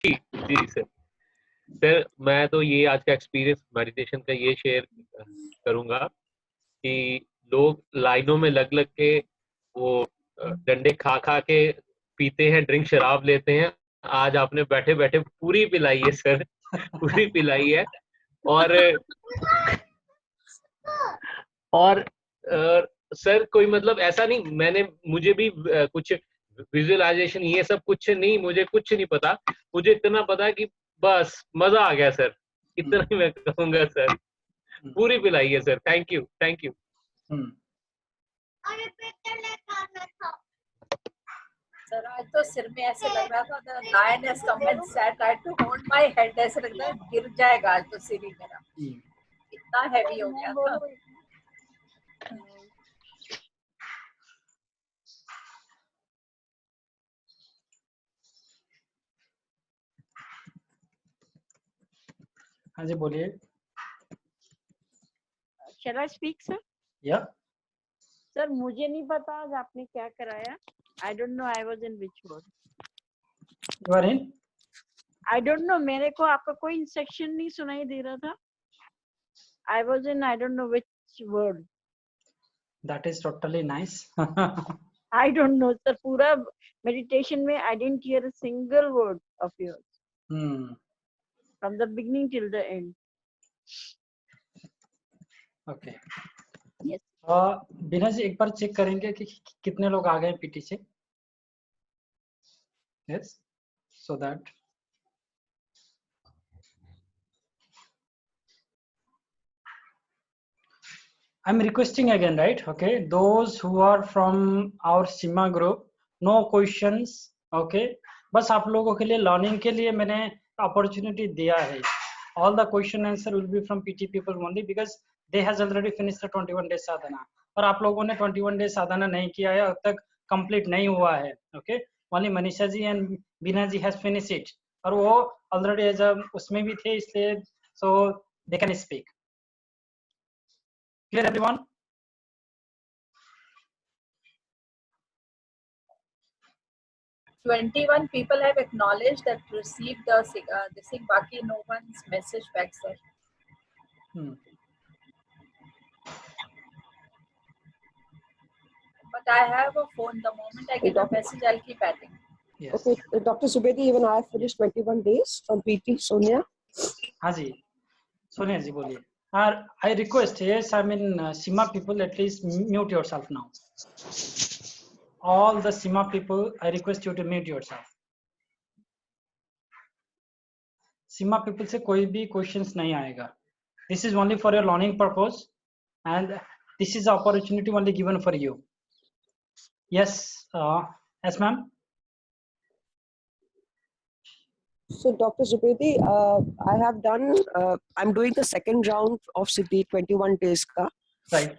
जी जी sir. Sir मैं तो ये आज का एक्सपीरियंस मेडिटेशन का ये शेयर करूंगा कि लोग लाइनों में लग लग के वो डंडे खा खा के पीते हैं, ड्रिंक शराब लेते हैं। आज आपने बैठे बैठे पूरी पिलाई है सर, पूरी पिलाई है। और और सर कोई मतलब ऐसा नहीं, मैंने मुझे भी कुछ विजुअलाइजेशन ये सब कुछ नहीं, मुझे कुछ नहीं पता। मुझे इतना पता कि बस मजा आ गया सर, इतना ही मैं कहूंगा सर। पूरी पिलाई है sir, thank you thank you. Sir आज तो सिर में ऐसे लग रहा था, the lion has come and sat, I had to hold my head, ऐसे लग रहा है गिर जाएगा आज तो सिर ही मेरा, इतना हैवी हो गया था। हाँ जी बोलिए। Shall I speak, sir? या Sir, मुझे नहीं पता आज आपने क्या कराया। I don't know I was in which word. You are in. I don't know, मेरे को आपका कोई इंस्ट्रक्शन नहीं सुनाई दे रहा था। I was in I don't know which word. That is totally nice. I don't know, sir. पूरा meditation में I didn't hear a single word of yours from the beginning till the end. Okay. Yes. बिना जी एक बार check करेंगे कि कितने लोग आ गए PT से। Yes, so that I'm requesting again, right? Okay, those who are from our SIMA group, no questions. Okay, बस आप लोगों के लिए लर्निंग के लिए मैंने अपॉर्चुनिटी दिया है. All the question answer will be from PT people only because they has already finished the 21 days sadhana. और आप लोगों ने 21 days साधना नहीं किया है, अब तक कंप्लीट नहीं हुआ है. Okay, only Manisha ji and Bina ji has finished it. और वो ऑलरेडी एज उसमें भी थे, इसलिए so they can speak. Clear everyone? Twenty-one people have acknowledged that received the this thing. Baki no one's message back, sir. But I have a phone. The moment I get a message, I'll keep adding. Yes. Okay, Dr. Subedi, even I have finished 21 days from PT. Sonia? हाँ जी, सोनिया जी बोलिए। I request, yes, I mean SIMA people, at least mute yourself now. All the SIMA people, I request you to mute yourself. SIMA people से कोई भी questions नहीं आएगा. This is only for your learning purpose, and this is the opportunity only given for you. Yes, yes, ma'am. So, Dr. Zubedi, I have done, I'm doing the second round of Siddhi 21 days ka. Right.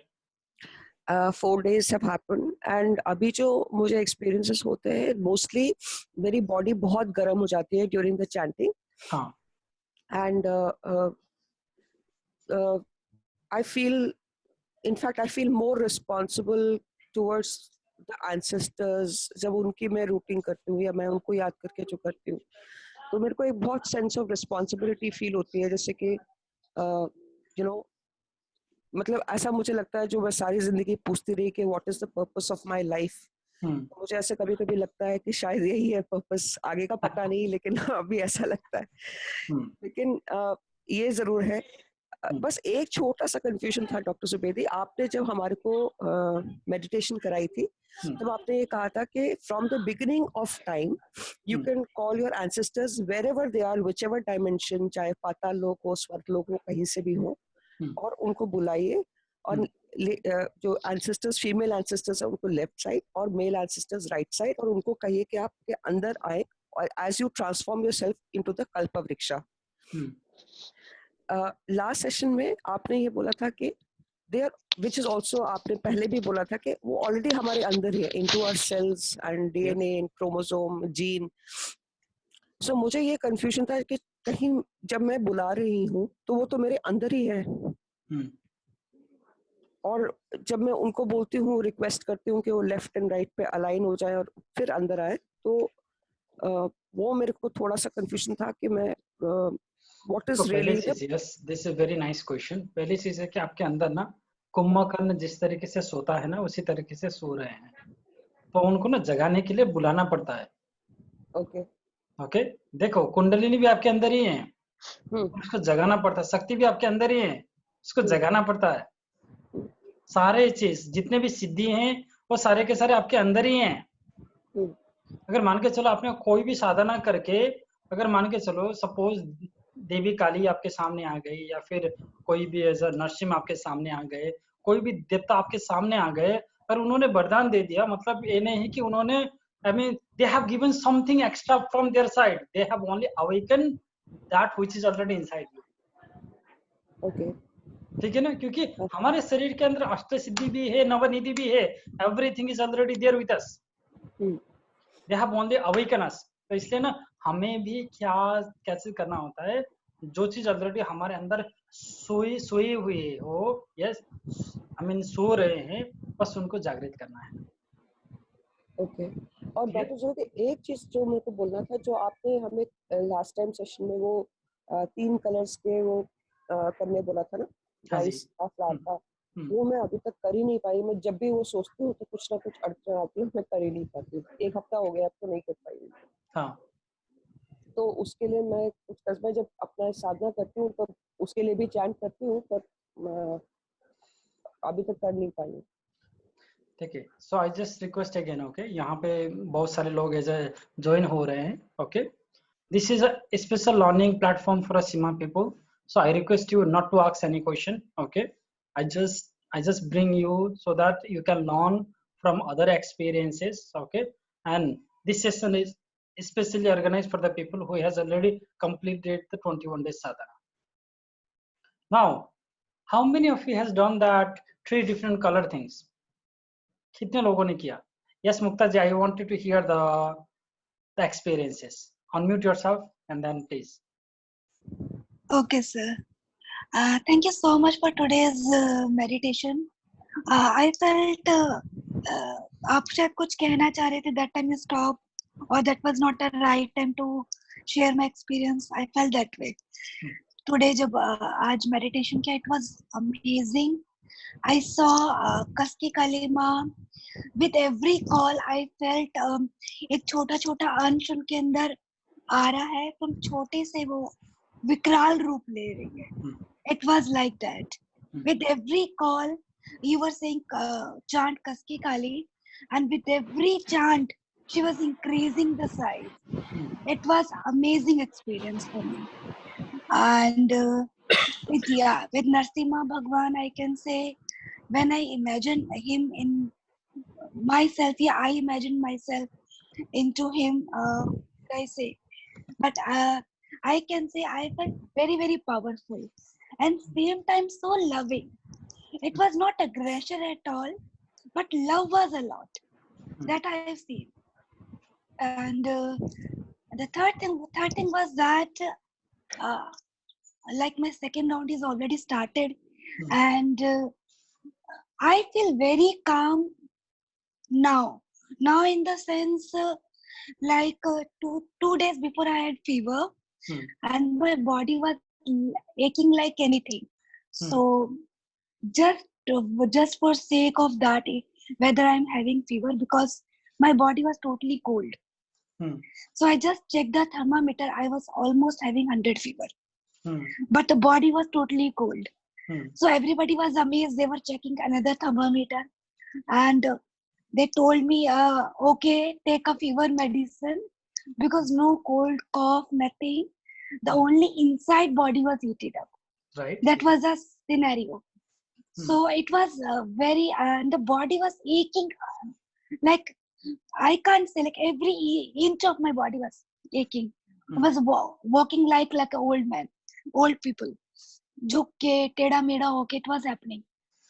4 days have happened, and अभी जो मुझे experiences होते हैं, mostly मेरी body बहुत गर्म हो जाती है during the chanting. हाँ. And I feel, in fact, I feel more responsible towards the ancestors. जब उनकी मैं routine करती हूँ या मैं उनको याद करके जो करती हूँ, तो मेरे को एक बहुत sense of responsibility feel होती है, जैसे कि you know, मतलब ऐसा मुझे लगता है जो मैं सारी जिंदगी पूछती रही कि what is the purpose of my life. मुझे ऐसे कभी कभी लगता है कि शायद यही है पर्पस, आगे का पता नहीं, लेकिन अभी ऐसा लगता है. लेकिन ये जरूर है, बस एक छोटा सा कंफ्यूजन था डॉक्टर सुबेदी. आपने जब हमारे को मेडिटेशन कराई थी, तब आपने ये कहा था कि from the beginning of time you can call your ancestors wherever they are, whichever dimension, चाहे पाताल लोक हो, स्वर्ग लोक हो, कहीं से भी हो, और उनको बुलाइए. और जो एंसेस्टर्स, फीमेल एंसेस्टर्स है, उनको लेफ्ट साइड और मेल एंसेस्टर्स राइट साइड, और उनको कहिए कि आपके अंदर आए और as you transform yourself into the कल्प वृक्षा. लास्ट सेशन में आपने ये बोला था कि they are, which is also, आपने पहले भी बोला था कि वो ऑलरेडी हमारे अंदर ही है, into our cells and DNA, chromosome, gene. So मुझे ये कंफ्यूजन था कि कहीं जब मैं बुला रही हूँ तो वो तो मेरे अंदर ही है, और जब मैं उनको बोलती हूँ, रिक्वेस्ट करती हूँ कि वो लेफ्ट एंड राइट पे अलाइन हो जाए और फिर अंदर आए, तो वो मेरे को थोड़ा सा कंफ्यूजन था कि मैं व्हाट तो इज पहले रियली चीज, yes, this is very nice question. पहली चीज है कि आपके अंदर ना कुंभकर्ण जिस तरीके से सोता है ना, उसी तरीके से सो रहे हैं, तो उनको ना जगाने के लिए बुलाना पड़ता है। ओके ओके, देखो कुंडलिनी भी आपके अंदर ही है, उसको जगाना पड़ता है। शक्ति भी आपके अंदर ही है, उसको जगाना पड़ता है। सारे चीज जितने भी सिद्धि हैं वो सारे के सारे आपके अंदर ही हैं। अगर मान के चलो आपने कोई भी साधना करके, अगर मान के चलो सपोज देवी काली आपके सामने आ गई, या फिर कोई भी ऐसा नरसिंह आपके सामने आ गए, कोई भी देवता आपके सामने आ गए, और उन्होंने वरदान दे दिया, मतलब ये नहीं कि उन्होंने, I mean, they have given something extra from their side. They have only awakened that which is already inside you. Okay ठीक है ना, क्योंकि हमारे शरीर के अंदर अष्ट सिद्धि भी है, नवनिधि भी है, everything is already there with us. They have only awaken us. तो इसलिए ना हमें भी क्या कैसे करना होता है, जो चीज ऑलरेडी हमारे अंदर सोई हुई हो, यस, आई मीन सो रहे हैं, बस उनको जागृत करना है। ओके और डॉक्टर ज्योति, एक चीज जो मेरे को बोलना था, जो आपने हमें लास्ट टाइम सेशन में वो 3 कलर्स के वो करने बोला था ना, राइस का फ्लावर का, वो मैं अभी तक कर ही नहीं पाई। मैं जब भी वो सोचती हूँ तो कुछ ना कुछ अड़चन आती है, मैं कर ही नहीं पाती। 1 हफ्ता हो गया अब तो नहीं कर पाई। हाँ, तो उसके लिए मैं कुछ मैं जब अपना साधना करती हूँ तो उसके लिए भी चैंट करती हूँ, पर अभी तक कर नहीं पाई। ठीक है, so I just request again, okay, यहाँ पे बहुत सारे लोग एज ज्वाइन हो रहे हैं, okay. This is a special learning platform for Seema people, so I request you not to ask any question, okay. I just bring you so that you can learn from other experiences, okay. And this session is especially organized for the people who has already completed the 21 days sadhana. Now, how many of you has done that 3 different color things? कितने लोगों ने किया? Yes, Mukta ji, I wanted to hear the experiences. Unmute yourself and then please. Okay, sir. Thank you so much for today's meditation. I felt आप शायद कुछ कहना चाह रहे थे, that time you stopped, or that was not the right time to share my experience. I felt that way. Today जब आज meditation किया, it was amazing. I saw Kaski Kalima. With every call, I felt एक छोटा छोटा अंश उनके अंदर आ रहा है, तुम छोटे से वो विकराल रूप ले रही है. It was like that. With every call, you were saying chant Kaski Kali, and with every chant, she was increasing the size. It was amazing experience for me. And with Narsimha Bhagwan, I can say, when I imagine him in myself, I imagine myself into him. I say, but I can say I felt very, very powerful, and same time so loving. It was not aggression at all, but love was a lot that I have seen. And the third thing was that like my second round is already started, and I feel very calm now in the sense like 2 days before I had fever, and my body was aching like anything. So just for sake of that, whether I'm having fever, because my body was totally cold, so I just checked the thermometer. I was almost having 100 fever, but the body was totally cold. So everybody was amazed. They were checking another thermometer, and they told me, okay, take a fever medicine, because no cold, cough, nothing. The only inside body was heated up. Right. That was a scenario. So it was very, the body was aching. Like, I can't say, like every inch of my body was aching. I was walking like an old man, old people. Jhukke, teda meda hoke, it was happening.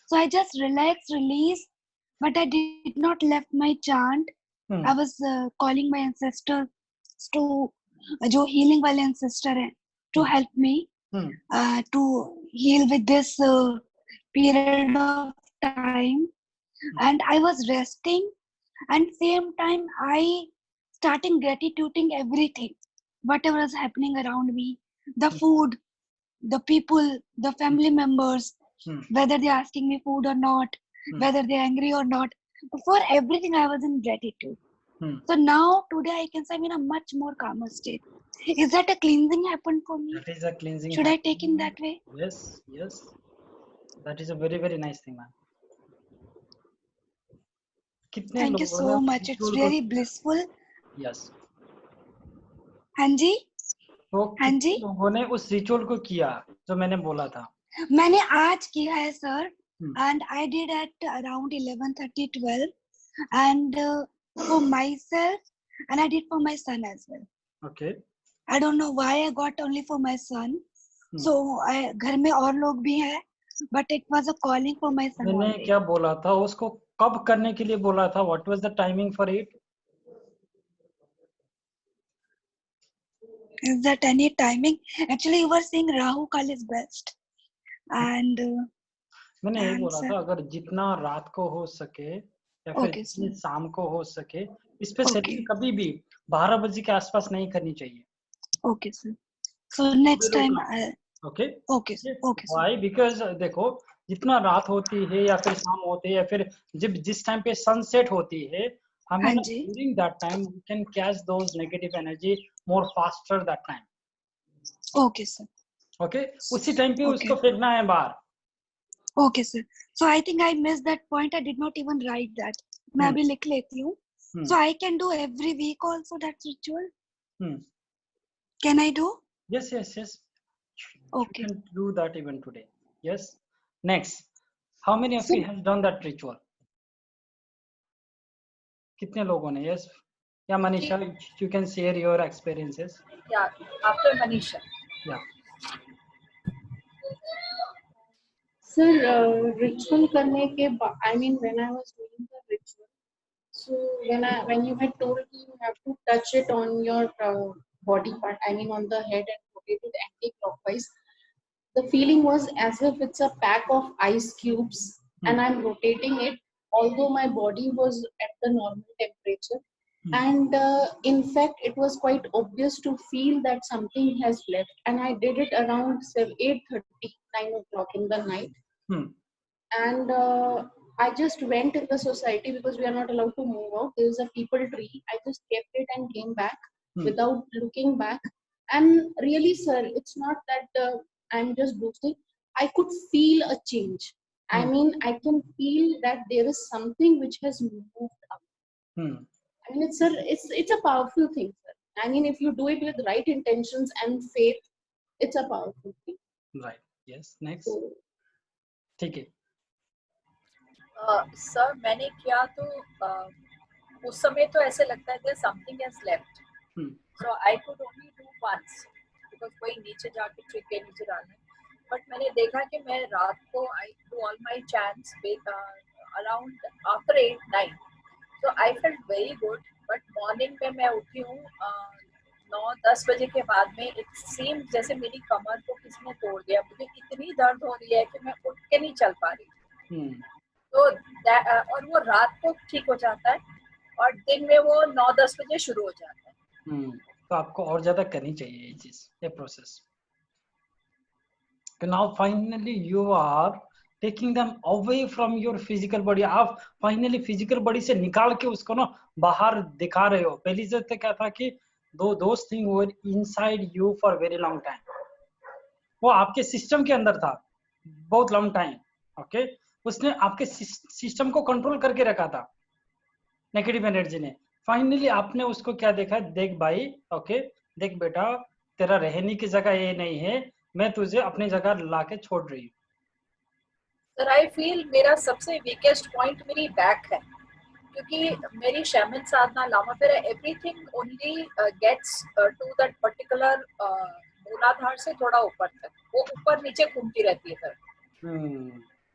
So I just relaxed, released, but I did not left my chant. I was calling my ancestors to, जो healing वाले ancestor हैं, to help me to heal with this period of time. And I was resting, and same time I starting gratituding everything, whatever is happening around me, the food, the people, the family members, whether they're asking me food or not, whether they're angry or not. For everything, I was in gratitude. So now, today, I can say I'm in a much more calmer state. Is that a cleansing happened for me? That is a cleansing. Should I take in that way? Yes, yes. That is a very, very nice thing, ma'am. Thank you so much. It's really blissful. Yes. हाँ जी, तो हाँ कितने जी, लोगों ने उस ritual को किया जो मैंने बोला था? मैंने आज किया है sir, and I did at around 11:30, 12, and for myself, and I did for my son as well. Okay. I don't know why I got only for my son. So घर में और लोग भी हैं, but it was a calling for my son. मैंने क्या बोला था, उसको कब करने के लिए बोला था? What was the timing for it? Is that any timing? Actually, you were saying Rahu Kal is best, and मैंने यही बोला था, अगर जितना रात को हो सके या फिर जितनी शाम को हो सके, स्पेशली कभी भी 12 बजे के आसपास नहीं करनी चाहिए. Okay, sir. So next time, okay. Okay, okay. Why? Because देखो, जितना रात होती है या फिर शाम होती है या फिर जब जिस टाइम पे सनसेट होती है, हमें during that time we can catch those negative energy more faster that time. Okay, sir. Okay. उसी टाइम पे उसको फेंकना है बाहर. Okay, sir. So I think I missed that point. I did not even write that. मैं अभी लिख लेती हूँ. So I can do every week also that ritual. Can I do? Yes, yes, yes. Okay. You can do that even today. Yes. Next, how many of you have done that ritual? कितने लोगों ने? Yes. Yeah, Manisha, you can share your experiences. Yeah, after Manisha. Yeah. Sir, ritual करने के बाद, I mean, when I was doing the ritual, so when you had told me you have to touch it on your body part, I mean on the head and rotate it anti-clockwise, the feeling was as if it's a pack of ice cubes and I'm rotating it, although my body was at the normal temperature. And in fact, it was quite obvious to feel that something has left. And I did it around 8:30, 9 o'clock in the night. And I just went in the society because we are not allowed to move out. There is a people tree. I just kept it and came back without looking back. And really, sir, it's not that I'm just boasting. I could feel a change. I mean, I can feel that there is something which has moved up. I mean, it's a powerful thing, sir. I mean, if you do it with right intentions and faith, it's a powerful thing. Right. Yes. Next. ठीक है. Sir मैंने किया तो उस समय तो ऐसे लगता है कि something has left. So I could only do once because कोई नीचे जाके ट्री के नीचे डालना. But मैंने देखा कि मैं रात को I do all my chants around after 8, 9. So I felt very good. But morning में मैं उठी हूँ 9-10 बजे के बाद में it seems जैसे मेरी कमर को किसी ने तोड़ दिया. मुझे इतनी दर्द हो रही है कि मैं उठ के नहीं चल पा रही. तो और वो रात को ठीक हो जाता है और दिन में वो 9-10 बजे शुरू हो जाता है. तो आपको और ज्यादा करनी चाहिए ये चीज, ये process. Now finally you are taking them away from your physical body. आप फाइनली फिजिकल बॉडी से निकाल के उसको ना बाहर दिखा रहे हो. पहली से तो क्या था कि those things were inside you for very long time. वो आपके सिस्टम के अंदर था बहुत लॉन्ग टाइम. ओके, उसने आपके सिस्टम को कंट्रोल करके रखा था नेगेटिव एनर्जी ने. फाइनली आपने उसको क्या देखा? देख भाई, ओके, देख बेटा, तेरा रहने की जगह ये नहीं है, मैं तुझे अपनी जगह लाके छोड़ रही हूँ. सर आई फील मेरा सबसे वीकेस्ट पॉइंट मेरी बैक है क्योंकि मेरी शैमन साधना लामा फिर everything only gets to that particular मूलाधार से थोड़ा ऊपर तक, वो ऊपर नीचे घूमती रहती है सर.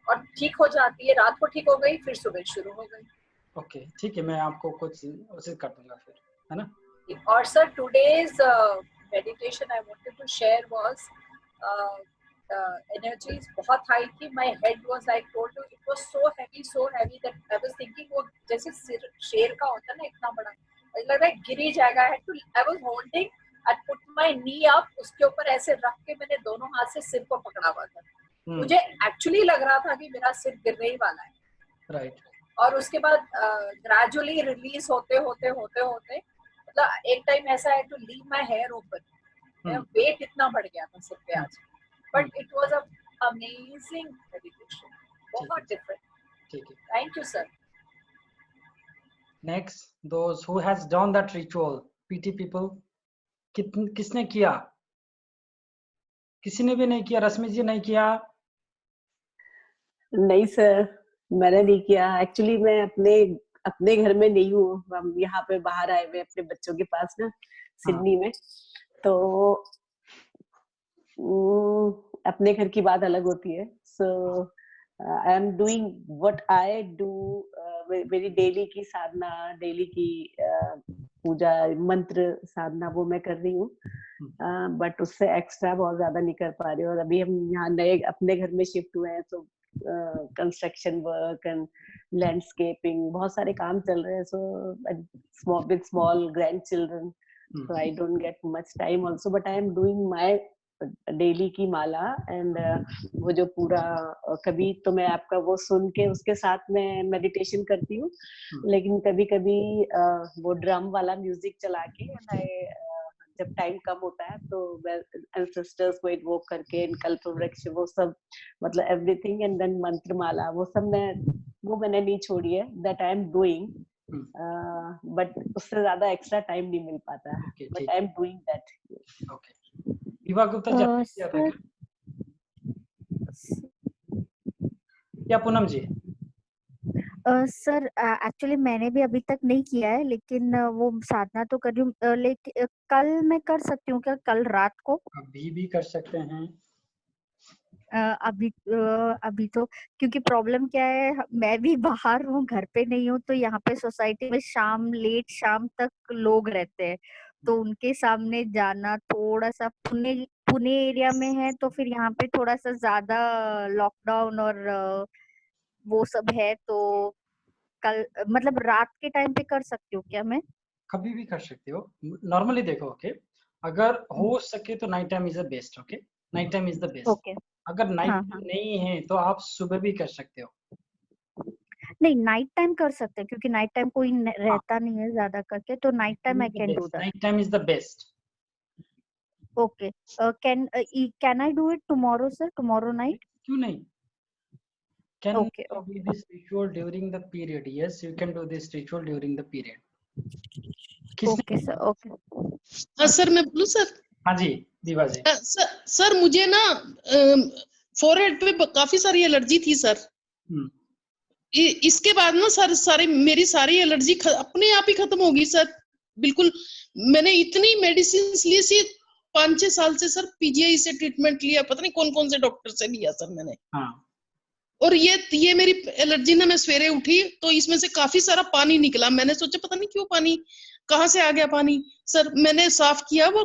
और ठीक हो जाती है, रात को ठीक हो गई, फिर सुबह शुरू हो गई. ओके, ठीक है, मैं आपको कुछ कोशिश कर दूंगा फिर, है ना. और sir today's meditation I wanted to share was energies बहुत हाई थी. my head was like told you it was so heavy that I was thinking वो जैसे शेर का होता है ना इतना बड़ा, मुझे लग रहा है गिरी जाएगा. I was holding, I put my knee up, उसके ऊपर ऐसे रख के मैंने दोनों हाथ से सिर को पकड़ा हुआ था. मुझे एक्चुअली लग रहा था कि मेरा सिर गिरने ही वाला है. राइट. और उसके बाद ग्रेजुअली रिलीज होते मतलब एक टाइम ऐसा है to leave my hair open. Weight इतना बढ़ गया था सिर पे आज. But it was a amazing meditation. बहुत डिफरेंट. ठीक है. Thank you sir. Next, those who has done that ritual, PT people. किसने किया? किसी ने भी नहीं किया. रश्मि जी नहीं किया? नहीं सर, मैंने नहीं किया. एक्चुअली मैं अपने घर में नहीं हूँ. हम यहाँ पे बाहर आए हुए अपने बच्चों के पास ना, सिडनी में. तो अपने घर की बात अलग होती है. So I am doing what I do. मेरी डेली की साधना, डेली की पूजा, मंत्र साधना वो मैं कर रही हूँ. बट उससे एक्स्ट्रा बहुत ज्यादा नहीं कर पा रही हूँ. और अभी हम यहाँ नए अपने घर में शिफ्ट हुए हैं, तो कंस्ट्रक्शन वर्क एंड लैंडस्केपिंग, बहुत सारे काम चल रहे हैं. So with small grand children, so I don't get much time also, but I am doing my daily की माला. एंड वो जो पूरा कभी तो मैं आपका वो सुन के उसके साथ में मेडिटेशन करती हूँ, लेकिन कभी कभी वो ड्रम वाला म्यूजिक चला के जब टाइम कम होता है तो एंसेस्टर्स को इन्वोक करके कल्प वृक्ष वो सब, मतलब एवरीथिंग, एंड देन मंत्र माला वो सब मैंने नहीं छोड़ी है. That I am doing. But उससे ज्यादा एक्स्ट्रा टाइम नहीं मिल पाता है. But I am doing that. Okay. Vibha Gupta ji क्या था क्या? पूनम जी? सर एक्चुअली मैंने भी अभी तक नहीं किया है, लेकिन वो साधना तो कर रही हूँ. लेकिन कल मैं कर सकती हूँ क्या? कल रात को? अभी भी कर सकते हैं. अभी तो क्योंकि प्रॉब्लम क्या है, मैं भी बाहर हूँ, घर पे नहीं हूँ. तो यहाँ पे सोसाइटी में लेट शाम तक लोग रहते हैं, तो उनके सामने जाना थोड़ा सा, पुणे एरिया में है, तो फिर यहाँ पे थोड़ा सा ज्यादा लॉकडाउन और वो सब है. तो कल मतलब रात के टाइम पे कर सकती हूँ क्या मैं? कभी भी कर सकते हो. नॉर्मली देखो, ओके, अगर हो सके तो night time is the best. Okay, night time is the best. Okay. अगर नाइट नहीं है तो आप सुबह भी कर सकते हो. नहीं, नाइट टाइम कर सकते हैं, क्योंकि नाइट टाइम कोई रहता नहीं है ज्यादा करके, तो night time I can do that. Night time is the best. Okay. Can I do it tomorrow sir? Tomorrow night? क्यों नहीं? Can okay. do this ritual during the period? Yes, you can do this ritual during the period. Okay sir. Okay. हाँ sir, मैं बोलूं sir? हाँ जी दीवा जी. Sir मुझे ना forehead पे काफी सारी एलर्जी थी सर. इसके बाद ना सर मेरी सारी एलर्जी अपने आप ही खत्म होगी सर. बिल्कुल. मैंने इतनी मेडिसिन ली सी 5-6 साल से सर. पीजीआई से ट्रीटमेंट लिया, पता नहीं कौन कौन से डॉक्टर से लिया सर मैंने. और ये मेरी एलर्जी ना, मैं सवेरे उठी तो इसमें से काफी सारा पानी निकला. मैंने सोचा पता नहीं क्यों पानी कहाँ से आ गया पानी. सर मैंने साफ किया वो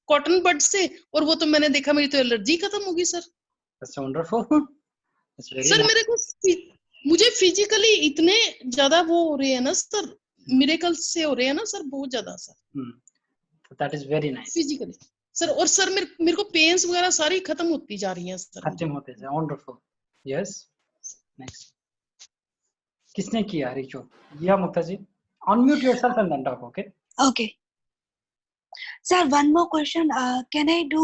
कॉटन बड से, और वो तो मैंने देखा मेरी तो एलर्जी खत्म होगी सर. That's wonderful. सर मेरे को मुझे फिजिकली इतने ज्यादा वो हो रहे हैं ना सर, मिरेकल से हो रहे हैं ना सर, बहुत ज्यादा sir. That is very nice. Physically sir. और सर मेरे को पेन्स वगैरह सारी खत्म होती जा रही हैं सर. खत्म होते जा. Wonderful. Yes. Next. किसने किया रिचुअल? या मुक्ता जी, unmute yourself and then talk. Okay. Okay. Sir, one more question. Can I do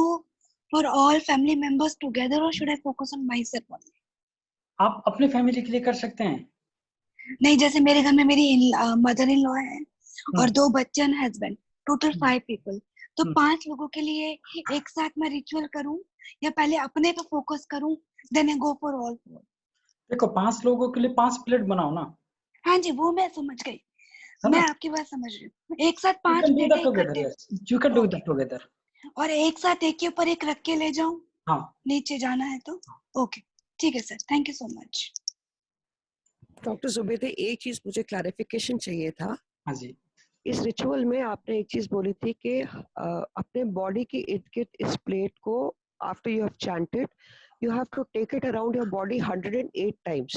for all family members together, or should I focus on myself only? आप अपने family के लिए कर सकते हैं. नहीं, जैसे मेरे घर में मेरी मदर इन लॉ है और 2 बच्चे एंड हस्बैंड, टोटल 5 पीपल. तो 5 लोगों के लिए एक साथ मैं रिचुअल करूं या पहले अपने पे फोकस करूं, then I go for all? देखो, 5 लोगों के लिए 5 प्लेट बनाओ ना. हाँ जी, वो मैं समझ गई. मैं आपकी बात समझ रही हूँ. एक साथ 5 plate you can do that together. और एक साथ एक के ऊपर एक रख के ले जाऊं. हाँ, नीचे जाना है तो. ओके, ठीक है sir. Thank you so much. Doctor Zubaida, एक चीज मुझे क्लैरिफिकेशन चाहिए था. हाँ जी. इस रिचुअल में आपने एक चीज बोली थी कि अपने बॉडी के इर्द गिर्द इस प्लेट को after you have chanted you have to take it around your body 108 times.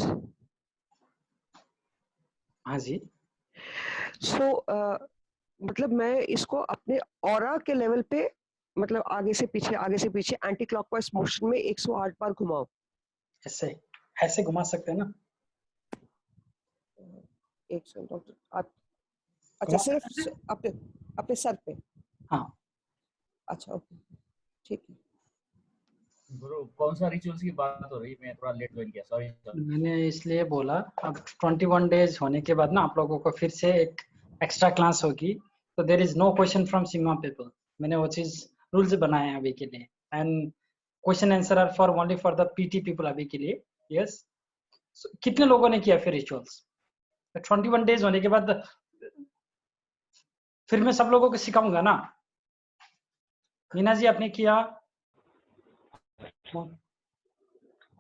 हाँ जी. So मतलब मैं इसको अपने ऑरा के लेवल पे मतलब आगे से पीछे एंटी क्लॉकवाइज मोशन में 108 बार घुमाओ। ऐसे ऐसे घुमा सकते हैं ना? एक सेकंड डॉक्टर, आप अच्छा सिर्फ अपने अपने सर पे? हाँ अच्छा ओके ठीक है। गुरु कौन सा रिचुअल्स की बात हो रही है? मैं थोड़ा लेट ज्वाइन किया, सॉरी सर। मैंने इसलिए बोला, अब 21 डेज होने के बाद ना आप लोगों को फिर से एक एक्स्ट्रा क्लास होगी, तो there is no question from Seema people. मैंने वो चीज रूल्स बनाए हैं अभी के लिए, and question answer are for only for the PT people अभी के लिए। यस, कितने लोगों ने किया फिर रिचुअल्स? 21 डेज होने के बाद फिर मैं सब लोगों को सिखाऊंगा ना। मीना जी आपने किया,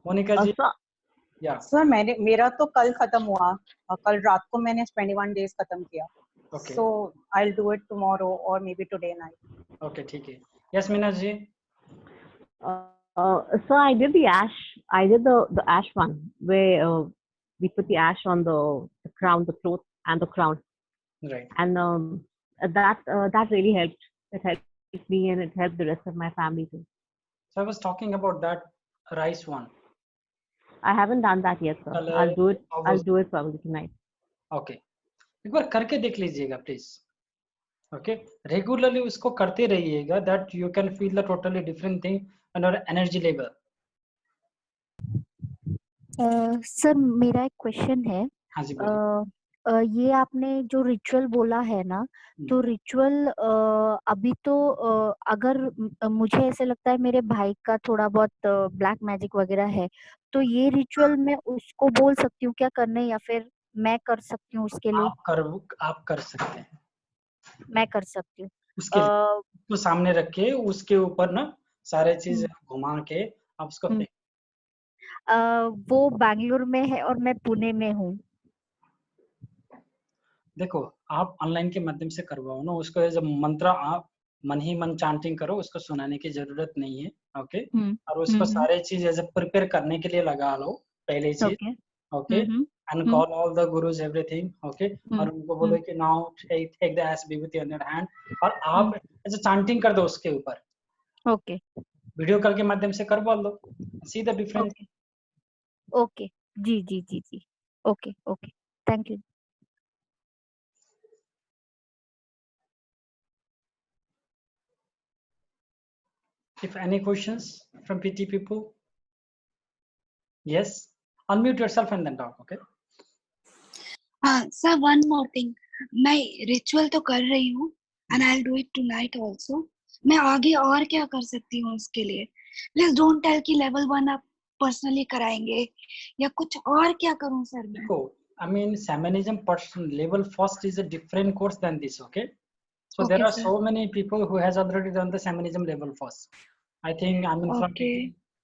मोनिका जी? या सर मेरा तो कल खत्म हुआ, कल रात को मैंने 21 डेज खत्म किया। Okay. So I'll do it tomorrow or maybe today night. Okay, ठीक है। Yes, Meena ji? So I did the ash. I did the ash one where we put the ash on the crown, the cloth, and the crown. Right. And that really helped. It helped me, and it helped the rest of my family too. So I was talking about that rice one. I haven't done that yet, sir. I'll do it. I'll do it probably tonight. Okay. एक बार करके देख लीजिएगा please. Okay, regularly उसको करते रहिएगा, that you can feel the totally different thing and your energy level. Sir मेरा एक question है। हाँ जी बोलिए। ये आपने जो रिचुअल बोला है ना, तो रिचुअल अभी तो अगर मुझे ऐसे लगता है मेरे भाई का थोड़ा बहुत ब्लैक मैजिक वगैरह है, तो ये रिचुअल मैं उसको बोल सकती हूँ क्या करने, या फिर मैं कर सकती हूँ उसके लिए? आप कर सकते हैं, मैं कर सकती हूँ। उसके तो सामने रख के उसके ऊपर ना सारे चीज घुमा के आप उसको वो बैंगलोर में है और मैं पुणे में हूँ। देखो, आप ऑनलाइन के माध्यम से करवाओ ना, उसको एज मंत्र आप मन ही मन चांटिंग करो, उसको सुनाने की जरूरत नहीं है। ओके, और उसको सारे चीज एज प्रिपेयर करने के लिए लगा लो पहले चीज। Okay, and call all the gurus everything. Okay, और उनको बोलो कि now take the ash vibhuti on your hand, और आप ऐसे चांटिंग कर दो उसके ऊपर। ओके, वीडियो कॉल के माध्यम से करवा लो, सी द डिफरेंस। ओके, जी जी जी जी, okay okay, thank you. If any questions from PT people? Yes, unmute yourself and then talk. Okay. Sir, one more thing. मैं रिचुअल तो कर रही हूँ and I'll do it tonight also. मैं आगे और क्या कर सकती हूँ उसके लिए? Please don't tell कि level 1 आप पर्सनली कराएंगे या कुछ और क्या करूँ सर मैं? देखो, I mean shamanism person level first is a different course than this. Okay. So okay, there are so many people who has already done the shamanism level first. I think I mean from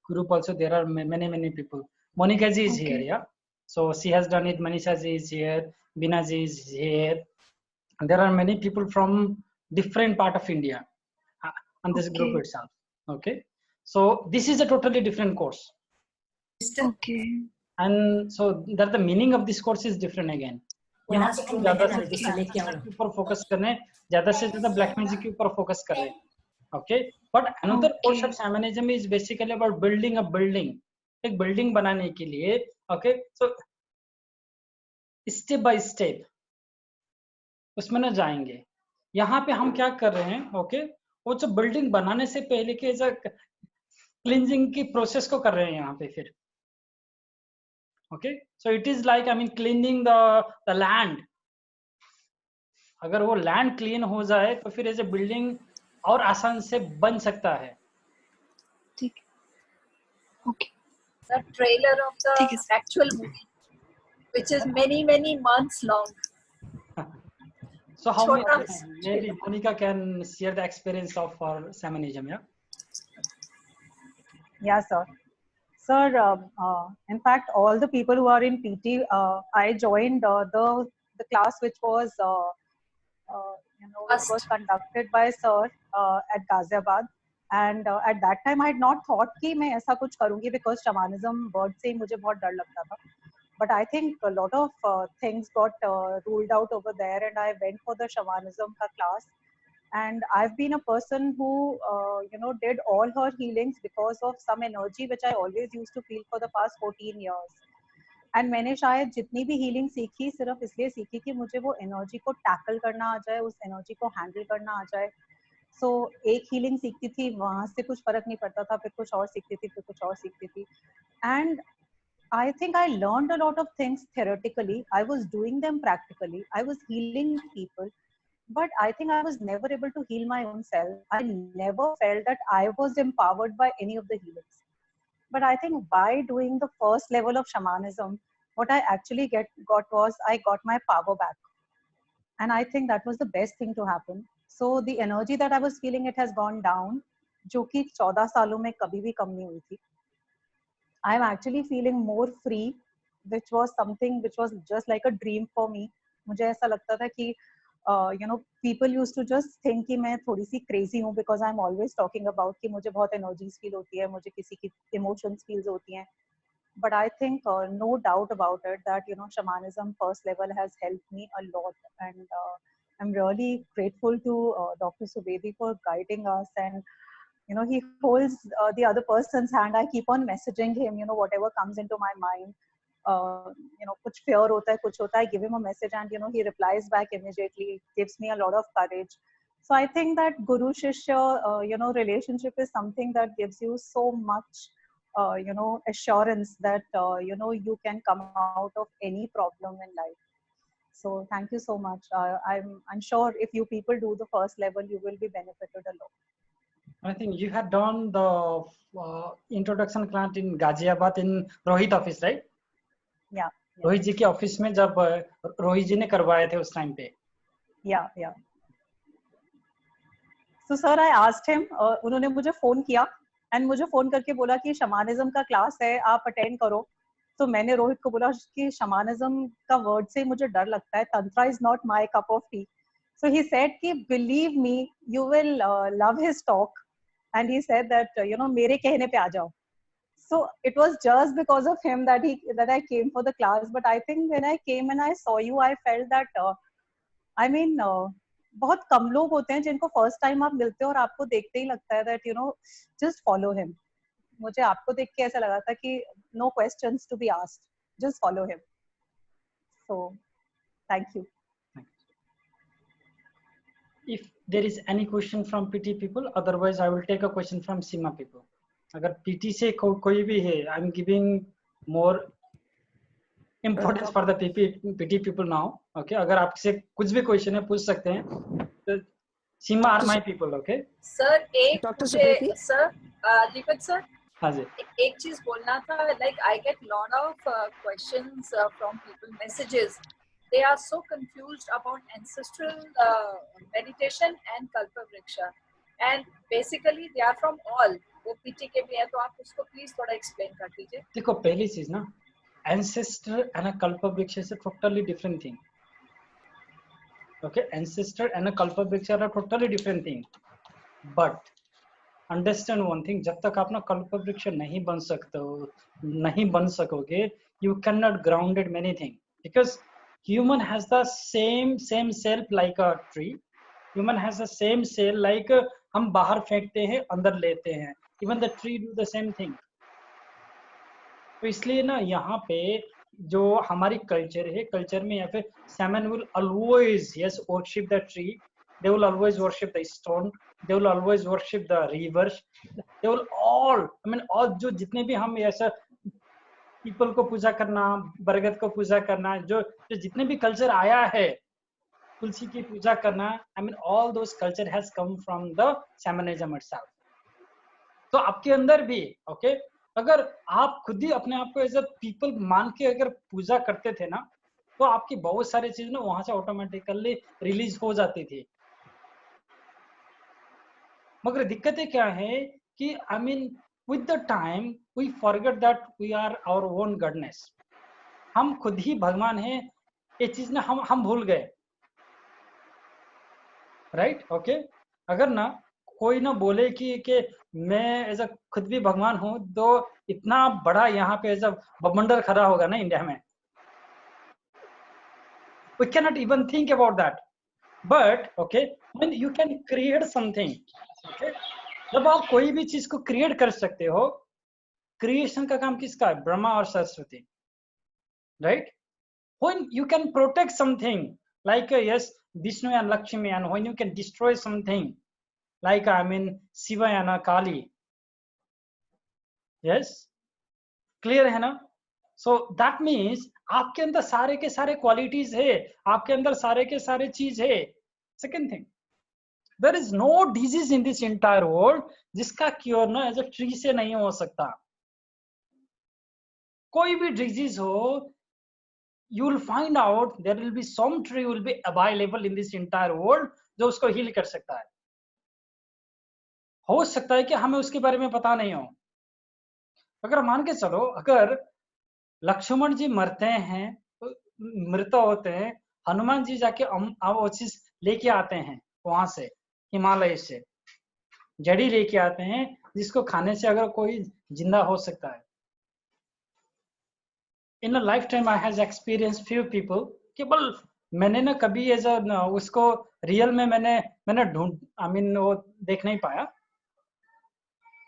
group also there are many people. Monica ji is here, yeah. So she has done it. Manisha ji is here. Bina ji is here. And there are many people from different part of India on this group itself. Okay. So this is a totally different course. Okay. And so that the meaning of this course is different again. यहाँ से हम ज्यादा से ज्यादा ऊपर focus कर रहे हैं, ज्यादा से ज्यादा ब्लैक मैजिक के ऊपर फोकस कर रहे हैं। Okay, but another course of shamanism is basically about building a building. एक बिल्डिंग बनाने के लिए, okay, so step by step उसमें ना जाएंगे। यहाँ पे हम क्या कर रहे हैं, okay, वो जो बिल्डिंग बनाने से पहले के क्लींजिंग की प्रोसेस को कर रहे हैं यहाँ पे फिर। Okay, so it is like I mean cleaning the land. अगर वो लैंड क्लीन हो जाए तो फिर ऐसे बिल्डिंग और आसान से बन सकता है। ठीक है, okay. The trailer of the actual movie, which is many months long. So how maybe Monica can share the experience of our shamanism, yeah? Yeah, sir. Sir, in fact, all the people who are in PT, I joined the class which was it was conducted by sir at Ghaziabad, and at that time I had not thought कि मैं ऐसा कुछ करूँगी because shamanism word से ही मुझे बहुत डर लगता था. but I think a lot of things got ruled out over there, and I went for the shamanism class. And I've been a person who did all her healings because of some energy which I always used to feel for the past 14 years. And मैंने शायद जितनी भी healing सीखी सिर्फ इसलिए सीखी कि मुझे वो एनर्जी को टैकल करना आ जाए, उस एनर्जी को हैंडल करना आ जाए. सो एक हीलिंग सीखती थी, वहां से कुछ फर्क नहीं पड़ता था, फिर कुछ और सीखती थी, फिर कुछ और सीखती थी. And I think I learned a lot of things theoretically. I was doing them practically. I was healing people, but I think I was never able to heal my own self. I never felt that I was empowered by any of the healings. But I think by doing the first level of shamanism, what I actually got was I got my power back. And I think that was the best thing to happen. So the energy that I was feeling, it has gone down, जो कि 14 सालों में कभी भी कम नहीं हुई थी. I am actually feeling more free, which was something which was just like a dream for me. मुझे ऐसा लगता था कि people used to just think कि मैं थोड़ी सी crazy हूँ because I'm always talking about कि मुझे बहुत energies feel होती है, मुझे किसी की emotions feels होती हैं. But I think no doubt about it that shamanism first level has helped me a lot, and I'm really grateful to Dr. Subedi for guiding us. And he holds the other person's hand. I keep on messaging him, whatever comes into my mind. Kuch fear hota hai, kuch hota hai, I give him a message, and he replies back immediately, gives me a lot of courage. So I think that Guru Shishya relationship is something that gives you so much assurance that you can come out of any problem in life. So thank you so much. I'm sure if you people do the first level, you will be benefited a lot. I think you had done the introduction class in Ghaziabad in Rohit office, right? Yeah. Rohit जी के office में जब रोहित जी ने करवाए थे उस time पे. Yeah. So sir, I asked him. उन्होंने मुझे फोन किया एंड मुझे फोन करके बोला कि शमानिज्म का क्लास है, आप अटेंड करो. तो मैंने रोहित को बोला कि शमानिज्म का वर्ड से मुझे डर लगता है, tantra is not my cup of T. So he said कि believe me, you will love his talk. And he said that मेरे कहने पे आ जाओ. So it was just because of him that I came for the class. But I think when I came and I saw you, I felt that बहुत कम लोग होते हैं जिनको first time आप मिलते हो और आपको देखते ही लगता है that just follow him. मुझे आपको देख के ऐसा लगा था कि no questions to be asked, just follow him. So thank you. If there is any question from PT people, otherwise I will take a question from Sima people. अगर PT से कोई भी है, I'm giving more importance for the PT people now. Okay, अगर आपसे कुछ भी question है पूछ सकते हैं. Sima are my people. Okay. Sir, एक मुझे sir दीपक sir. हाँ जी. एक चीज बोलना था. Like I get lot of questions from people, messages. They are so confused about ancestral meditation and Kalpavriksha, and basically they are from all. वो PT के भी है, तो आप उसको please थोड़ा explain कर दीजिए. देखो पहली चीज ना, ancestor and a Kalpavriksha is a totally different thing. Okay, ancestor and a Kalpavriksha are a totally different thing. But understand one thing, जब तक आप ना Kalpavriksha नहीं बन सकोगे, you cannot grounded many things, because human has the same self like a tree. Human has the same cell like हम बाहर फेंकते हैं, अंदर लेते हैं. Even the tree do the same thing. तो इसलिए ना यहाँ पे जो हमारी कल्चर है, कल्चर में यहाँ पे shaman will always worship the tree. They will always worship the stone. They will always worship the rivers. They will all जो जितने भी हम ऐसा पीपल को पूजा करना, बरगद को पूजा करना, जो जितने भी कल्चर आया है, तुलसी की पूजा करना, all those culture has come from the shamanism itself. तो आपके अंदर भी okay, अगर आप खुद ही अपने आप को एज अ पीपल मान के अगर पूजा करते थे ना, तो आपकी बहुत सारी चीज ना वहां से ऑटोमेटिकली रिलीज हो जाती थी. मगर दिक्कतें क्या है कि with the time we forget that we are our own godness. हम खुद ही भगवान हैं, ये चीज ना हम भूल गए. Right okay. अगर ना कोई ना बोले कि मैं एज अ खुद भी भगवान हूँ, तो इतना बड़ा यहाँ पे एज अ बमंडर खड़ा होगा ना इंडिया में. we cannot even think about that. But okay, when you can create something, okay, जब आप कोई भी चीज को क्रिएट कर सकते हो, क्रिएशन का काम किसका है? ब्रह्मा और Saraswati, right? When you can protect something like yes, Vishnu and Lakshmi, and when you can destroy something like Shiva and Kali, yes, clear है ना? So that means आपके अंदर सारे के सारे क्वालिटीज है, आपके अंदर सारे के सारे चीज है. Second thing, there is no disease in this entire world जिसका क्योर ना एज अ ट्री से नहीं हो सकता. कोई भी डिजीज हो, you will find out there will be some tree will be available in this entire world जो उसको हील कर सकता है. हो सकता है कि हमें उसके बारे में पता नहीं हो. अगर मान के चलो, अगर लक्ष्मण जी मरते हैं, मृत होते हैं, हनुमान जी जाके वो चीज लेके आते हैं वहां से, हिमालय से जड़ी लेके आते हैं जिसको खाने से अगर कोई जिंदा हो सकता है. In a lifetime I has experienced few people, केवल मैंने ना कभी ऐसा उसको रियल में मैंने ढूंढ वो देख नहीं पाया.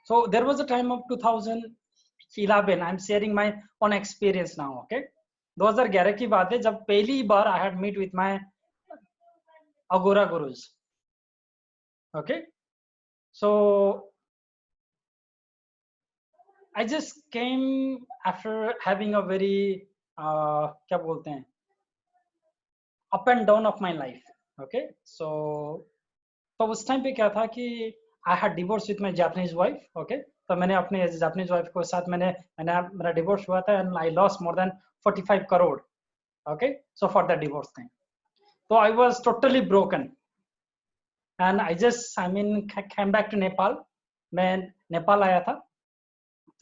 So there was a time of 2011, I'm sharing my own experience now, okay? 2011 की बात है जब पहली बार I had meet with my Agora Gurus, okay? So I just came after having a very क्या बोलते हैं, up and down of my life, okay? So तो उस टाइम पे क्या था कि I had divorced with my Japanese wife, okay? तो मैंने अपने जापानीज वाइफ के साथ मेरा डिवोर्स हुआ था and I lost more than 45 crore, okay? So for the divorce thing, so I was totally broken and I just came back to Nepal. मैं नेपाल आया था.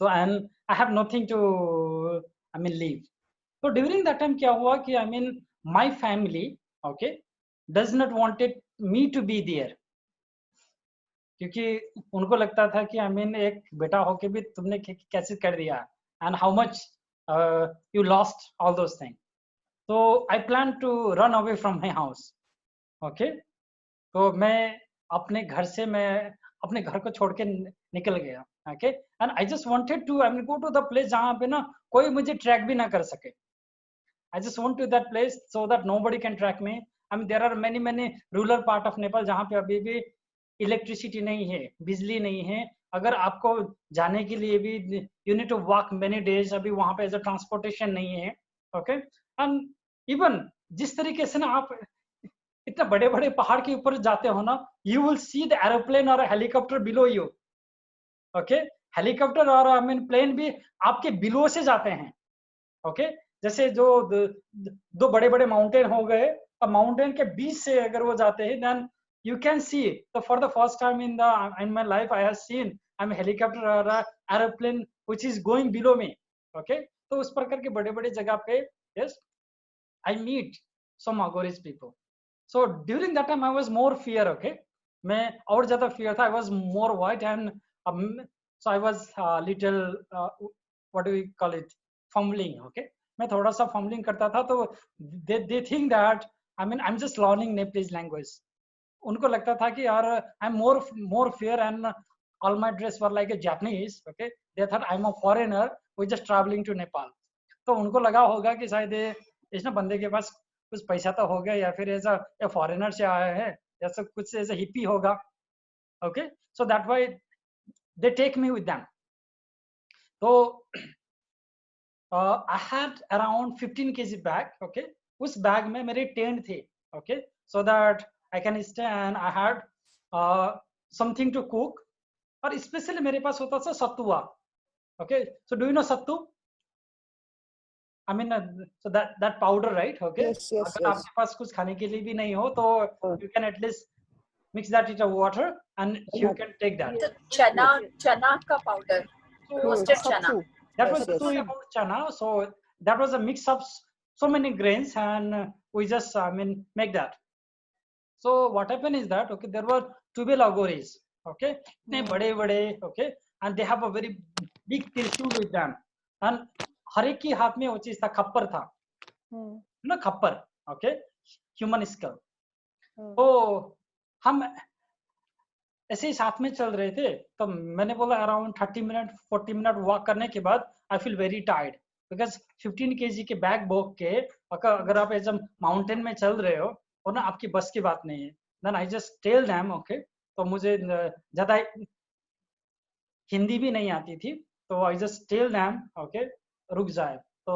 So and I have nothing to leave. So during that time क्या हुआ कि my family, okay, does not wanted me to be there, क्योंकि उनको लगता था कि एक बेटा होके भी तुमने कैसे कर दिया, and how much you lost all those things. So I plan to run away from my house, okay? तो मैं अपने घर को छोड़ के निकल गया, okay? And I just wanted to go to the place जहाँ पे ना कोई मुझे ट्रैक भी ना कर सके. I just went to that place so that nobody can track me. There are many rural part of Nepal जहाँ पे अभी भी इलेक्ट्रिसिटी नहीं है, बिजली नहीं है. अगर आपको जाने के लिए भी you need to walk many days, अभी वहाँ पे एज अ ट्रांसपोर्टेशन नहीं है, okay? And even जिस तरीके से ना आप इतने बड़े बड़े पहाड़ के ऊपर जाते हो ना, you will see the aeroplane or a helicopter below you, okay? Helicopter और प्लेन भी आपके बिलो से जाते हैं, okay? जैसे जो दो बड़े बड़े माउंटेन हो गए, और माउंटेन के बीच से अगर वो जाते हैं, then you can see. So for the first time in my life I have seen a helicopter or a aeroplane which is going below me, okay? तो उस प्रकार के बड़े बड़े जगह पे yes I meet some Agoris people. So during that time I was more fear, okay? मैं और ज्यादा fear था. I was more white and so I was little what do we call it, fumbling, okay? मैं थोड़ा सा fumbling करता था. तो they think that I'm just learning Nepalese language. उनको लगता था कि यार I'm more fear and all my dress were like a Japanese, okay? They thought I'm a foreigner who is just traveling to Nepal. तो उनको लगा होगा कि शायद इस ना बंदे के पास कुछ पैसा तो होगा या फिर ऐसा फॉरेनर से आया है या सब कुछ ऐसा हिप्पी होगा, okay? So that why they take me with them. So I had around 15 kg bag, okay? उस बैग में मेरे टेंट थे, okay? So that I can stay and I had something to cook. और specially मेरे पास होता था सत्तुआ, okay? So do you know sattu? So that powder, right? Okay? Yes, yes, अगर yes. आपके पास कुछ खाने के लिए भी नहीं हो तो you can at least mix that into water and you can take that. चना का powder, roasted chana. That was about chana. So that was a mix of so many grains and we just make that. So what happened is that, okay, there were 12 Agoris, okay? बड़े, okay? And they have a very big trishul with them. And हर एक के हाथ में वो चीज था, खप्पर था, ना खप्पर, okay? Human school. तो हम ऐसे ही साथ में चल रहे थे, तो मैंने बोला अराउंड 30 मिनट 40 मिनट वॉक करने के बाद I feel very tired, because 15 kg के बैग बोक के अगर आप एज माउंटेन में चल रहे हो और ना आपकी बस की बात नहीं है, then I just tell them okay. तो मुझे ज्यादा हिंदी भी नहीं आती थी, तो I just tell them okay रुक जाए। तो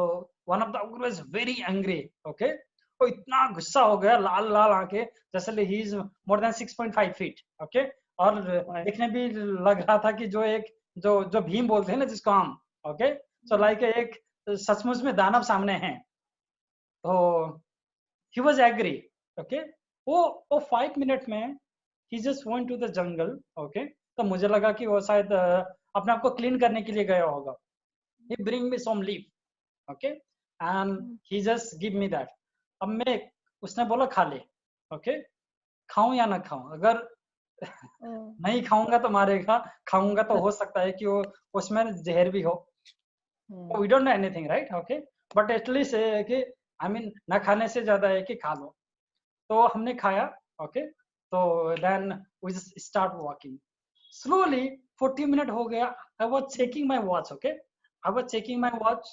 one of the uncle was very angry okay, वो इतना गुस्सा हो गया, लाल लाल आंखें, जैसे ही is more than 6.5 feet okay, और देखने भी लग रहा था कि जो एक जो भीम बोलते हैं ना जिसको हम ओके, सो लाइक एक सचमुच में दानव सामने हैं। तो ही वाज एग्री ओके। वो 5 मिनट में ही just went to the jungle okay. तो मुझे लगा कि वो शायद अपने आप को क्लीन करने के लिए गया होगा। He bring me some leaf okay and he just give me that. अब मैं, उसने बोला खा ले ओके, खाऊं या ना खाऊं, अगर नहीं खाऊंगा तो मारेगा, खाऊंगा तो हो सकता है कि वो उसमें जहर भी हो, we don't know anything right okay, but at least कि आई मीन ना खाने से ज्यादा है कि खा लो। तो हमने खाया ओके, तो then we just start walking slowly. 40 minute हो गया, I was checking my watch okay, I was checking my watch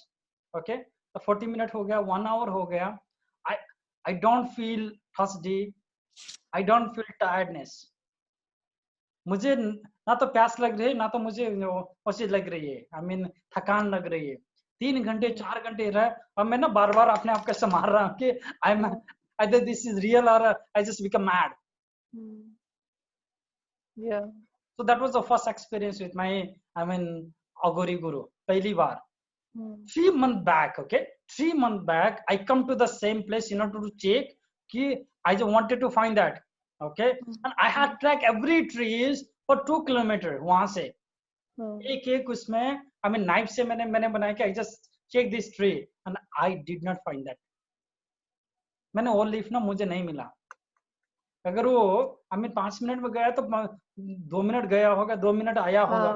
okay. तो 40 मिनट हो गया, 1 आवर हो गया, I don't feel thirsty, I don't feel tiredness। मुझे ना तो प्यास लग रही है, ना तो मुझे चीज लग रही है, आई मीन थकान लग रही है। 3 घंटे 4 घंटे रहा, और मैं ना बार बार अपने आप को संभाल रहा हूँ कि I am either this is real or I just become mad। Yeah। So that was the first experience with my, I mean, Agori Guru, पहली बार। 3 months back okay, 3 months back I come to the same place in order to check कि I just wanted to find that okay, and I had tracked every trees for 2 kilometers वहां से एक एक उसमें I mean knife से मैंने बनाया कि I just check this tree and I did not find that। मैंने वो लीफ ना मुझे नहीं मिला। अगर वो I mean 5 मिनट में गया तो 2 मिनट गया होगा, 2 मिनट आया होगा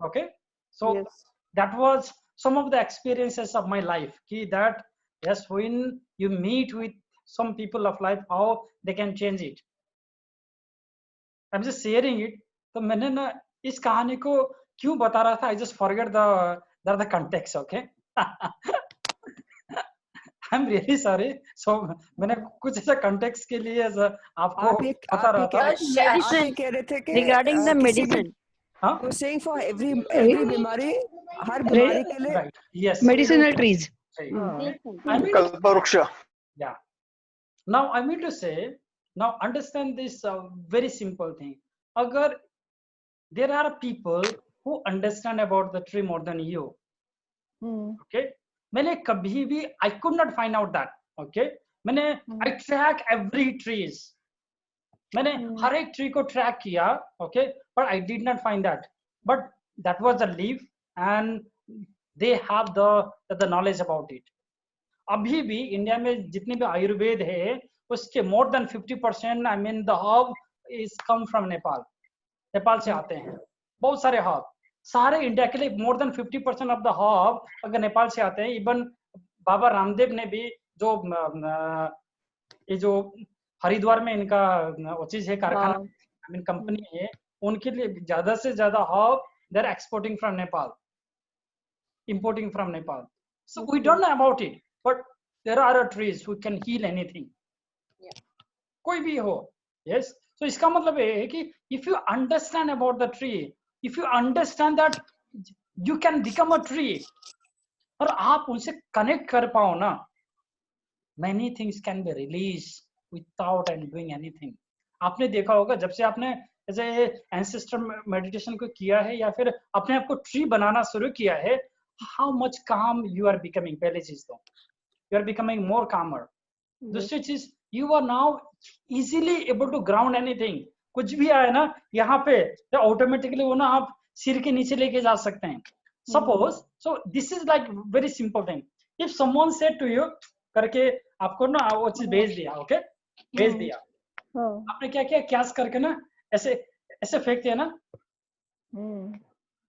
okay। So yes, that was some of the experiences of my life ki that yes, when you meet with some people of life how they can change it। I'm just sharing it। तो मैंने ना इस कहानी को क्यों बता रहा था, I just forget the context okay। I'm really sorry। So मैंने कुछ ऐसा context के लिए आपको बता रहा था। आप कह रहे थे कि regarding the medicine You're saying for every बीमारी, हर बीमारी के लिए right, yes, medicinal trees। I mean, yeah, now I mean to say, now understand this very simple thing। अगर there are people who understand about the tree more than you okay, मैंने कभी भी I could not find out that okay, मैंने I track every trees, मैंने हर एक tree को track किया okay, but I did not find that, but that was the leaf and they have the knowledge about it। अभी भी India में जितने भी आयुर्वेद है उसके more than 50% I mean the herb is come from Nepal, Nepal से आते हैं बहुत सारे herb, सारे इंडिया के लिए more than 50% of the herb अगर नेपाल से आते हैं। इवन बाबा रामदेव ने भी जो ये जो हरिद्वार में इनका वो चीज है कारखाना आई मीन कंपनी है, उनके लिए ज्यादा से ज्यादा herb they are exporting from Nepal, importing from Nepal. So we don't know about it, but there are trees who can heal anything, कोई भी हो। यस, सो इसका मतलब ये है कि if you understand about the tree, if you understand that you can become a tree, और आप उनसे कनेक्ट कर पाओ ना, many things can be released without and doing anything। आपने देखा होगा जब से आपने ऐसे एंसेस्टर मेडिटेशन को किया है या फिर अपने आप को ट्री बनाना शुरू किया है, how much calm you are becoming। पहले चीज तो you are becoming more calmer। दूसरी चीज you are now easily able to ground anything। कुछ भी आए ना यहाँ पे तो ऑटोमेटिकली वो ना आप सिर के नीचे लेके जा सकते हैं। Suppose so this is like very simple thing, if someone said to you करके आपको ना वो चीज भेज दिया ओके, भेज दिया, आपने क्या किया, कैश करके ना ऐसे ऐसे फेंक दिया ना,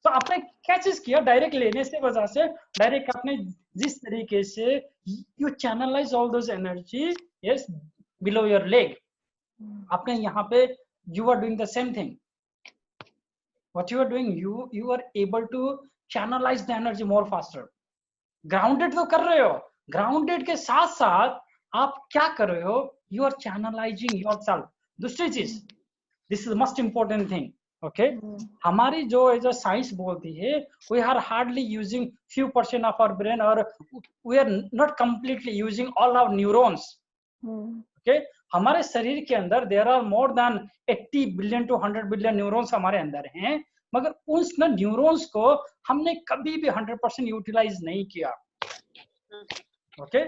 तो आपने क्या चीज किया, डायरेक्ट लेने से वजह से डायरेक्ट आपने जिस तरीके से you channelize all those energy yes below your leg, आपने यहाँ पे you are doing the same thing. What you are doing, you are able to channelize the energy more faster. Grounded तो कर रहे हो, grounded के साथ साथ आप क्या कर रहे हो, you are channelizing yourself. दूसरी चीज, this is the most important thing, okay? हमारी जो जो साइंस बोलती है, we are hardly using few % of our brain, or we are not completely using all our neurons. Okay? हमारे शरीर के अंदर there are more than 80 billion to 100 billion neurons हमारे अंदर हैं, मगर उस न्यूरॉन्स को हमने कभी भी 100% यूटिलाइज नहीं किया. ओके,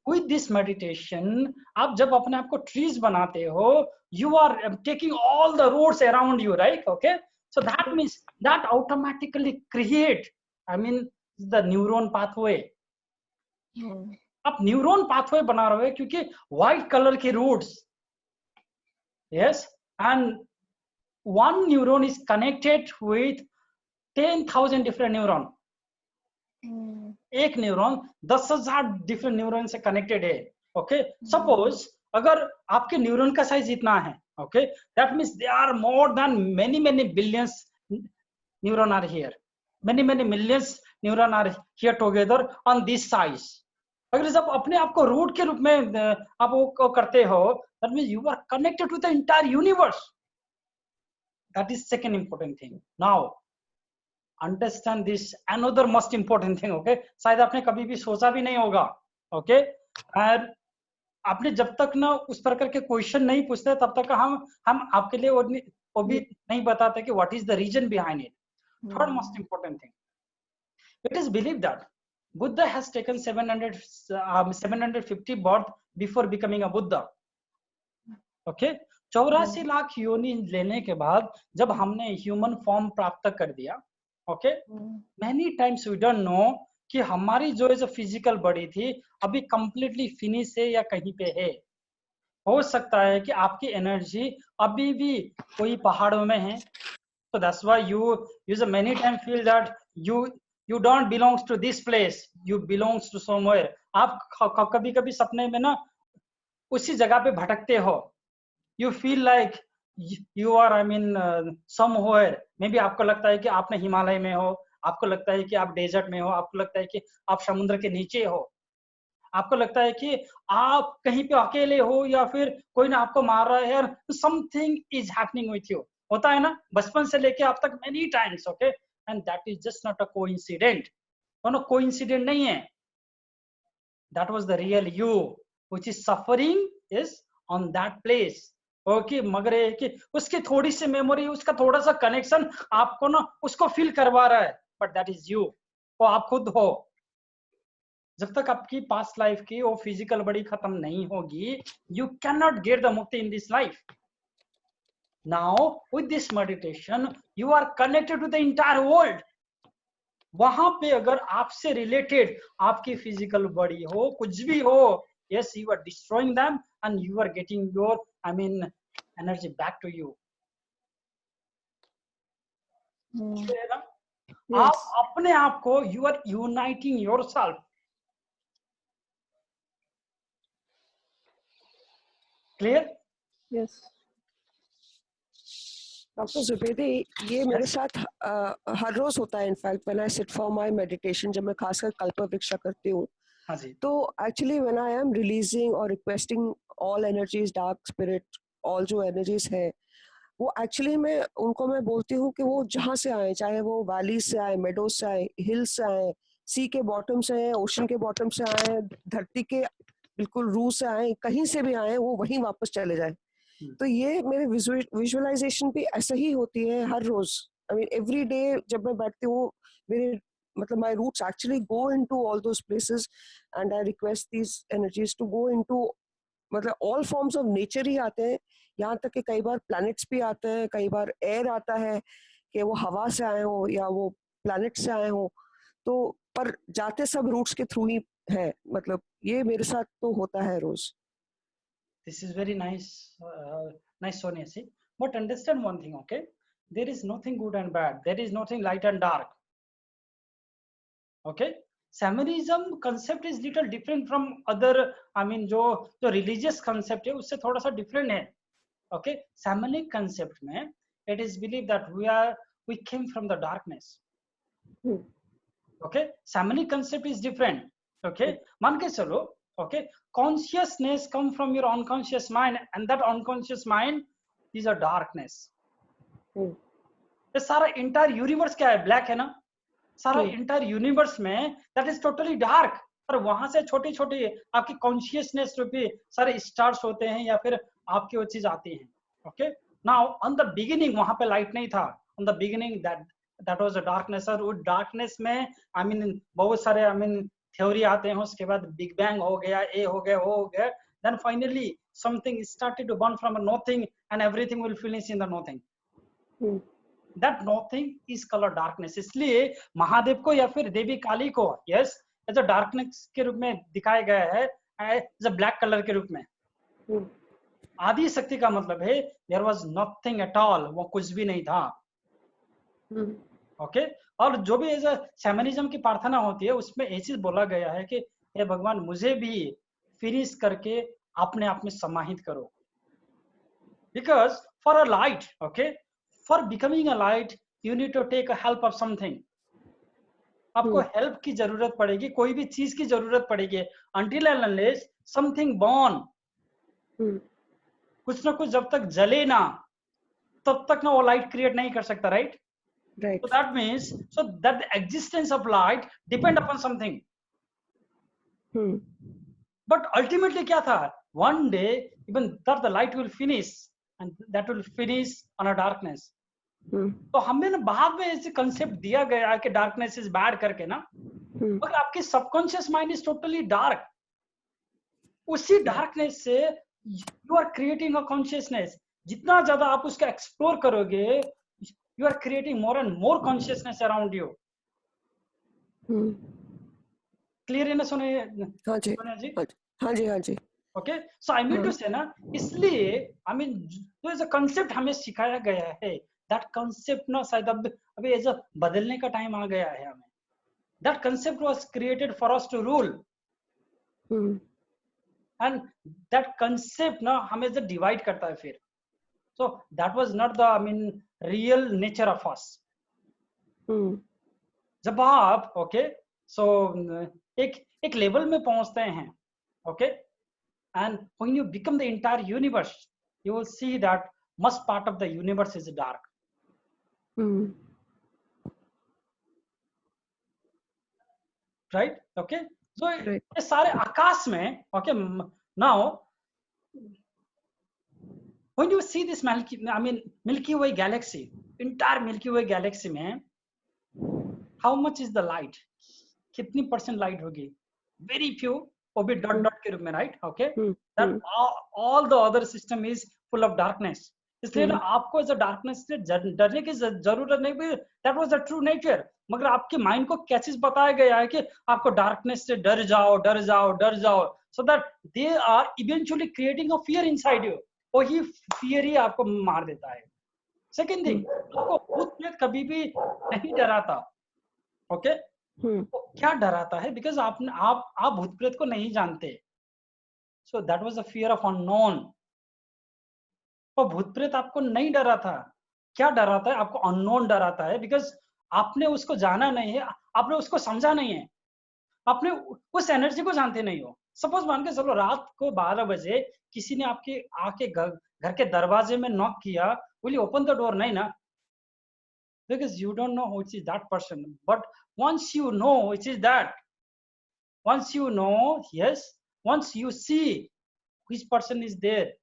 विद दिस मेडिटेशन आप जब अपने आप को ट्रीज बनाते हो, you are taking all the roots around you, right? Okay, so that means that automatically create I mean the neuron pathway. आप न्यूरॉन पाथवे बना रहे हो क्योंकि व्हाइट कलर के roots, yes, and one neuron is connected with 10,000 different neuron. एक neuron 10,000 different neuron से connected है. Okay, suppose अगर आपके न्यूरॉन का साइज इतना है, okay, that means they are more then many billions neuron are here, many millions neuron are here together on this size. अगर जब अपने आप को रूट के रूप में आप वो करते हो, that means you are connected to the entire universe. That is second important thing. Now understand this another most important thing. Okay, शायद आपने कभी भी सोचा भी नहीं होगा. ओके, और आपने जब तक ना उस प्रकार के क्वेश्चन नहीं पूछते तब तक हम आपके लिए वो भी नहीं बताते कि what is the reason behind it. Third most important thing, it is believe that Buddha has taken 750 birth before becoming a Buddha. Okay, 84 lakh योनि लेने के बाद जब हमने ह्यूमन फॉर्म प्राप्त कर दिया, okay, many times we don't know कि हमारी जो फिजिकल बॉडी थी अभी कंप्लीटली फिनिश है या कहीं पे है. हो सकता है कि आपकी एनर्जी अभी भी कोई पहाड़ों में है. So that's why you many times feel that you don't belongs to this place, you belongs to somewhere. आप कभी सपने में ना उसी जगह पे भटकते हो. You feel like you are I mean somewhere. maybe आपको लगता है कि आपने हिमालय में हो, आपको लगता है कि आप डेजर्ट में हो, आपको लगता है कि आप समुद्र के नीचे हो, आपको लगता है कि आप कहीं पे अकेले हो या फिर कोई ना आपको मार रहा है. Something is happening with you. होता है ना बचपन से लेके अब तक many times. Okay, and that is just not a coincidence. No, coincidence नहीं है. That was the real you, which is suffering is on that place. Okay, मगर ये कि उसकी थोड़ी सी मेमोरी, उसका थोड़ा सा कनेक्शन आपको ना उसको फील करवा रहा है, but that is you. वो आप खुद हो. जब तक आपकी पास्ट लाइफ की वो फिजिकल बॉडी खत्म नहीं होगी, you cannot get the mukti in this life. Now with this meditation you are connected to the entire world. वहां पे अगर आपसे रिलेटेड आपकी फिजिकल बॉडी हो, कुछ भी हो, yes, you are destroying them and you are getting your I mean energy back to you. आप अपने आप को you are uniting yourself. Clear? Yes. Doctor Zubaidi, ये मेरे साथ हर रोज होता है. In fact when I sit for my meditation, जब मैं खासकर कल्पवृक्षा करती हूँ, तो actually when I am releasing और requesting all energies, dark spirit, all जो एनर्जीज है, वो एक्चुअली मैं बोलती हूँ कि वो जहाँ से आए, चाहे वो वैली से आए, मेडोज से आए, हिल्स से आए, सी के बॉटम से आए, ओशन के बॉटम से आए, धरती के बिल्कुल रू से आए, कहीं से भी आए, वो वहीं वापस चले जाए. तो ये मेरे विजुअलाइजेशन भी ऐसा ही होती है हर रोज. आई मीन एवरी डे जब मैं बैठती हूँ, मेरे मतलब my roots actually go into all those places and I request these energies to go into, मतलब ऑल फॉर्म्स ऑफ नेचर ही आते हैं. यहाँ तक कि कई बार प्लैनेट्स भी आते हैं, कई बार एयर आता है कि वो हवा से आए हो या वो प्लैनेट से आए हो, तो पर जाते सब रूट्स के थ्रू ही है. मतलब ये मेरे साथ तो होता है रोज. This is very nice, nice Sonia. See, but understand one thing, okay? there is nothing good and bad, there is nothing light and dark. Okay, shamanism concept is little different from other, I mean जो religious concept है उससे थोड़ा सा different है. Okay, shamanic concept में it is believed that we came from the darkness. Okay, shamanic concept is different. Okay, मान के चलो, okay, consciousness come from your unconscious mind, and that unconscious mind is a darkness. ये सारा entire universe क्या है? Black है ना? सारा entire universe में that is totally dark. और वहां से छोटी छोटी आपकी consciousness रूपी सारे stars होते हैं या फिर आपकी वो चीज आती हैं. Okay, now on the beginning वहां पे light नहीं था. On the beginning that was a darkness. और वो darkness में I mean बहुत सारे I mean theory आते हैं. उसके बाद Big Bang हो गया, ये हो गया, वो हो गया. Then finally something started to burn from a nothing, and everything will finish in the nothing. That nothing is called darkness. इसलिए महादेव को या फिर देवी काली को yes as a darkness के रूप में दिखाया गया है, as a black color के रूप में. आदि शक्ति का मतलब है there was nothing at all, वो कुछ भी नहीं था. Okay, और जो भी ऐसा शैमनिज्म की प्रार्थना होती है उसमें ये चीज बोला गया है कि हे भगवान मुझे भी फिनिश करके अपने आप में समाहित करो. Because for a light, okay, for becoming a light you need to take a help of something. आपको हेल्प की जरूरत पड़ेगी, कोई भी चीज की जरूरत पड़ेगी. Until and unless something born, कुछ ना कुछ जब तक जले ना तब तक ना वो लाइट क्रिएट नहीं कर सकता. Right? Right. So that means that the existence of light depend upon something. But ultimately क्या था? One day even that the light will finish, and that will finish on a darkness. तो हमें ना बाद में ऐसे कंसेप्ट दिया गया कि डार्कनेस इज बैड करके ना, मगर आपकी subconscious mind is totally dark. उसी डार्कनेस से you are creating a consciousness. जितना ज्यादा आप उसको एक्सप्लोर करोगे you are creating more and more consciousness around you. Clear है ना? सुने जी? हाँ जी. Okay, so I mean to say ना, इसलिए I mean जो ऐसा concept हमें सिखाया गया है, that concept ना शायद अभी ऐसा बदलने का टाइम आ गया है हमें. That concept was created for us to rule. And that concept ना हमें ऐसा divide करता है फिर. So that was not the I mean real nature of us. जब आप okay, so एक लेवल में पहुंचते हैं, okay, and when you become the entire universe, you will see that most part of the universe is dark. Right? Okay. So ये सारे आकाश में okay, now when you see this Milky Way galaxy, entire Milky Way galaxy में how much is the light? कितनी % light होगी? Very few. वो भी dot dot के रूप में, right? Okay. That all the other system is full of darkness. इसलिए ना आपको ऐसा darkness से डरने की जरूरत नहीं. That was the true nature. मगर आपके mind को क्या चीज बताया गया है कि आपको darkness से डर जाओ, so that they are eventually creating a fear inside you. वही fear ही आपको मार देता है. Second thing, आपको भूत प्रेत कभी भी नहीं डराता. Okay? वो क्या डराता है? Because आप भूत प्रेत को नहीं जानते. So that was a fear of unknown. वो भूत प्रेत आपको नहीं डरा था. क्या डराता है? आपको unknown डराता है. Because आपने उसको जाना नहीं है, आपने उसको समझा नहीं है, आपने उस एनर्जी को जानते नहीं हो. सपोज मान के चलो रात को 12 बजे किसी ने आपके आके घर के दरवाजे में नॉक किया, will you open the door? नहीं ना, because you don't know which is that person. But once you know which is that, once you know, yes, once you see which person is there,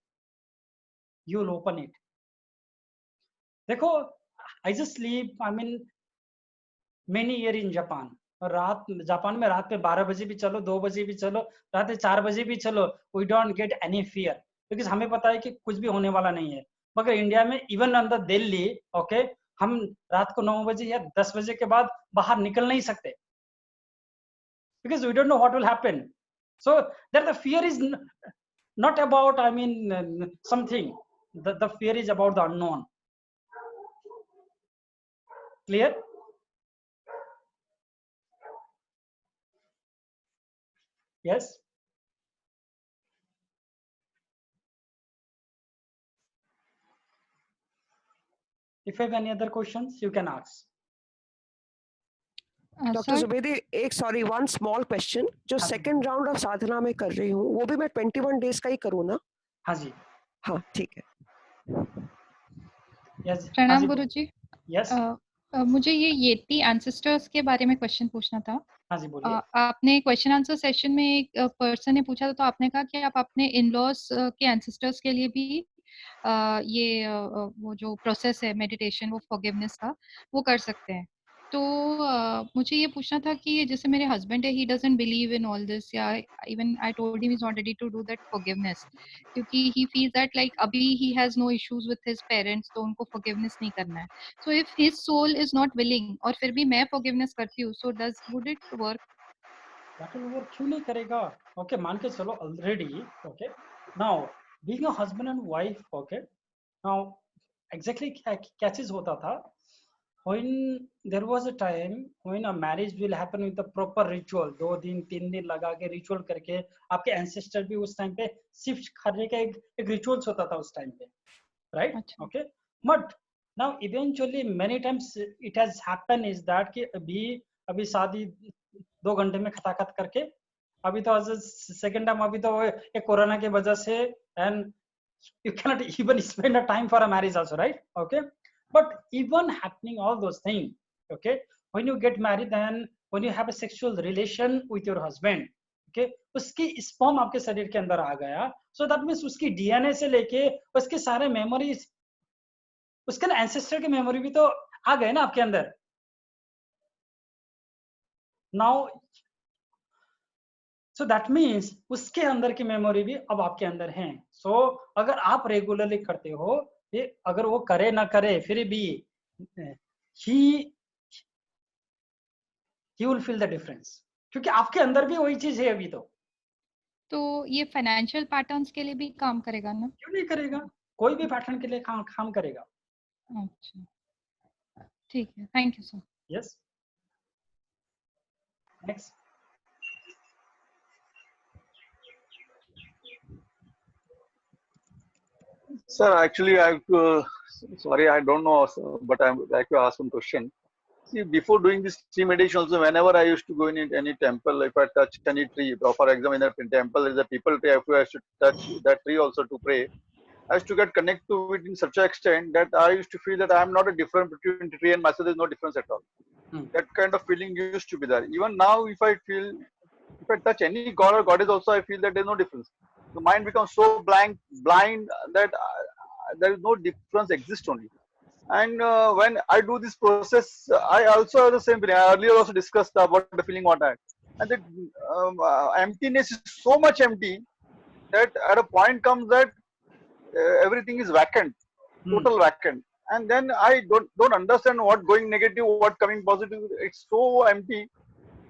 you will open it. देखो, I just live many years in Japan. Japan में रात में 12 बजे भी चलो, 2 बजे भी चलो, रात में 4 बजे भी चलो, we don't get any fear, because हमें पता है कि कुछ भी होने वाला नहीं है. मगर इंडिया में इवन अंदर दिल्ली, ओके, हम रात को 9 बजे या 10 बजे के बाद बाहर निकल नहीं सकते, because we don't know what will happen. So that the fear is not about something, the fear is about the unknown. Clear? Yes. If you have any other questions, you can ask. Doctor Zubaidi, एक sorry one small question, जो second round of साधना में कर रही हूँ वो भी मैं 21 डेज का ही करूँ ना? हाँ जी, हाँ ठीक है। yes, प्रणाम गुरुजी। yes, मुझे ये येती एंसेस्टर्स के बारे में क्वेश्चन पूछना था। हाँ जी बोलिए। आपने क्वेश्चन आंसर सेशन में एक पर्सन ने पूछा था, तो आपने कहा कि आप अपने इन लॉज के एंसेस्टर्स के लिए भी ये वो जो प्रोसेस है मेडिटेशन, वो फॉरगिवनेस का, वो कर सकते हैं। तो मुझे ये पूछना था कि जैसे मेरे हस्बैंड है, he doesn't believe in all this, या even I told him he is not ready to do that forgiveness, क्योंकि ही फील्स दैट लाइक अभी he has no issues with his parents, तो उनको फॉरगिवनेस नहीं करना है। So if his soul is not willing और फिर भी मैं फॉरगिवनेस करती हूँ, so would it work? That will work, क्यों नहीं करेगा? ओके, मान के चलो already, okay, now being a husband and wife, okay, now exactly क्या चीज होता था, when there was a time when a marriage will happen with the proper ritual, 2 दिन 3 दिन लगा के रिचुअल करके, आपके एंसेस्टर भी उस टाइम पे शिफ्ट करने का एक रिचुअल्स होता था उस टाइम पे, right? Okay, but now eventually many times it has happen is that कि अभी शादी 2 घंटे में खटाखट करके, अभी तो सेकेंड टाइम, अभी तो ये कोरोना की वजह से, and you cannot even spend a time for a marriage also, right? Okay, but even happening all those things, okay, when you get married and when you have a sexual relation with your husband, okay, उसकी sperm आपके शरीर के अंदर आ गया, so that means उसकी DNA से लेके उसके सारे मेमोरीज, उसके ना एंसेस्टर के मेमोरी भी तो आ गए ना आपके अंदर। नाउ सो दैट मीन्स उसके अंदर की मेमोरी भी अब आपके अंदर हैं। सो अगर आप रेगुलरली करते हो, ये अगर वो करे ना करे फिर भी he will feel the difference, क्योंकि आपके अंदर भी वही चीज है अभी। तो ये फाइनेंशियल पैटर्न्स के लिए भी काम करेगा ना? क्यों नहीं करेगा, कोई भी पैटर्न के लिए काम करेगा। अच्छा, ठीक है, thank you sir. Yes, next. Sir, actually, sorry, I don't know, but I would like to ask one question. See, before doing this tree meditation also, whenever I used to go in any temple, if I touch any tree, for example, in a temple, there is a people tree, if I should touch that tree also to pray, I used to get connected to it in such an extent that I used to feel that I am not a difference between the tree and myself, there is no difference at all. That kind of feeling used to be there. Even now, if I touch any god or goddess also, I feel that there is no difference. The mind becomes so blind that there is no difference exists only. And when I do this process, I also have the same feeling. I earlier also discussed about the feeling what I had. And the emptiness is so much empty that at a point comes that everything is vacant, total vacant. And then I don't understand what going negative, what coming positive. It's so empty.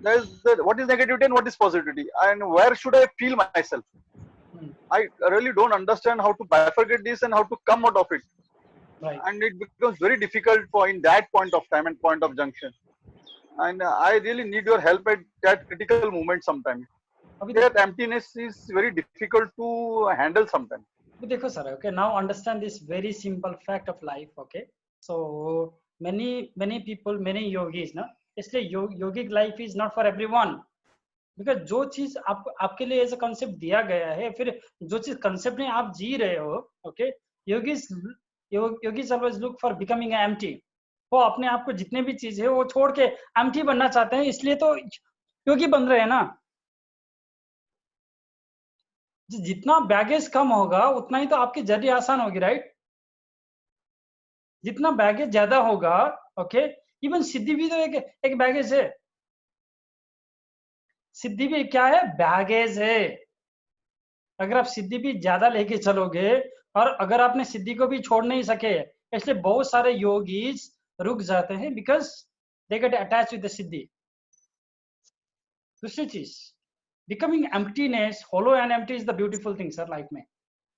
What is negativity and what is positivity, and where should I feel myself? I really don't understand how to bifurcate this and how to come out of it. Right. And it becomes very difficult for in that point of time and point of junction. And I really need your help at that critical moment sometime. That emptiness is very difficult to handle sometimes. देखो sir, okay, now understand this very simple fact of life, okay? So many people, many yogis ना, इसलिए yogic life is not for everyone. Because जो चीज आपके लिए ऐसा concept दिया गया है, फिर जो चीज कंसेप्ट में आप जी रहे हो, okay, yogis always look for becoming empty. वो अपने आप को जितने भी चीज है वो छोड़ के empty बनना चाहते हैं, इसलिए तो योगी बन रहे हैं ना। जितना बैगेज कम होगा उतना ही तो आपकी जर्नी आसान होगी, राइट? जितना बैगेज ज्यादा होगा, ओके, इवन सिद्धि भी तो एक बैगेज है। सिद्धि भी क्या है? बैगेज है। अगर आप सिद्धि भी ज्यादा लेके चलोगे, और अगर आपने सिद्धि को भी छोड़ नहीं सके, इसलिए बहुत सारे योगीज रुक जाते हैं, because they get attach with the siddhi. दूसरी चीज, becoming emptiness, hollow and empty is the beautiful thing sir life में।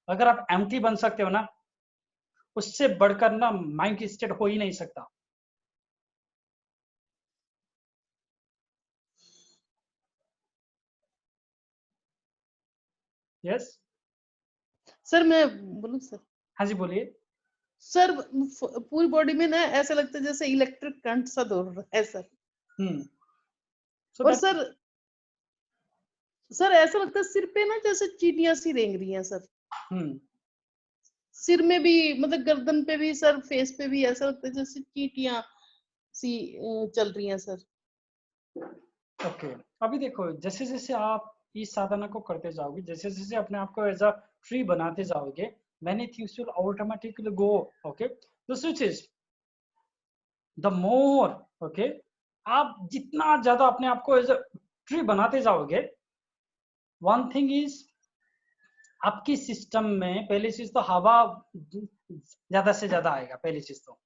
अगर आप एम्प्टी बन सकते हो ना, उससे बढ़कर ना माइंड की स्टेट हो ही नहीं सकता। यस सर मैं बोलूं सर? हाँ जी बोलिए। सर पूरी बॉडी में ना ऐसा लगता है जैसे इलेक्ट्रिक करंट सा दौड़ रहा है सर। और सर ऐसा लगता है सिर पे ना जैसे चींटियां सी रेंग रही हैं सर। सिर में भी मतलब गर्दन पे भी सर, फेस पे भी ऐसा लगता है जैसे चींटियां सी चल रही हैं सर। ओके अभी देखो, जैसे जैसे आप इस साधना को करते जाओगे, जैसे जैसे अपने आप को एज अ ट्री बनाते जाओगे, many things will automatically go. Okay, दूसरी चीज, the more okay आप जितना ज्यादा अपने आप को एज अ ट्री बनाते जाओगे, वन थिंग इज आपकी सिस्टम में पहली चीज तो हवा ज्यादा से ज्यादा आएगा। पहली चीज तो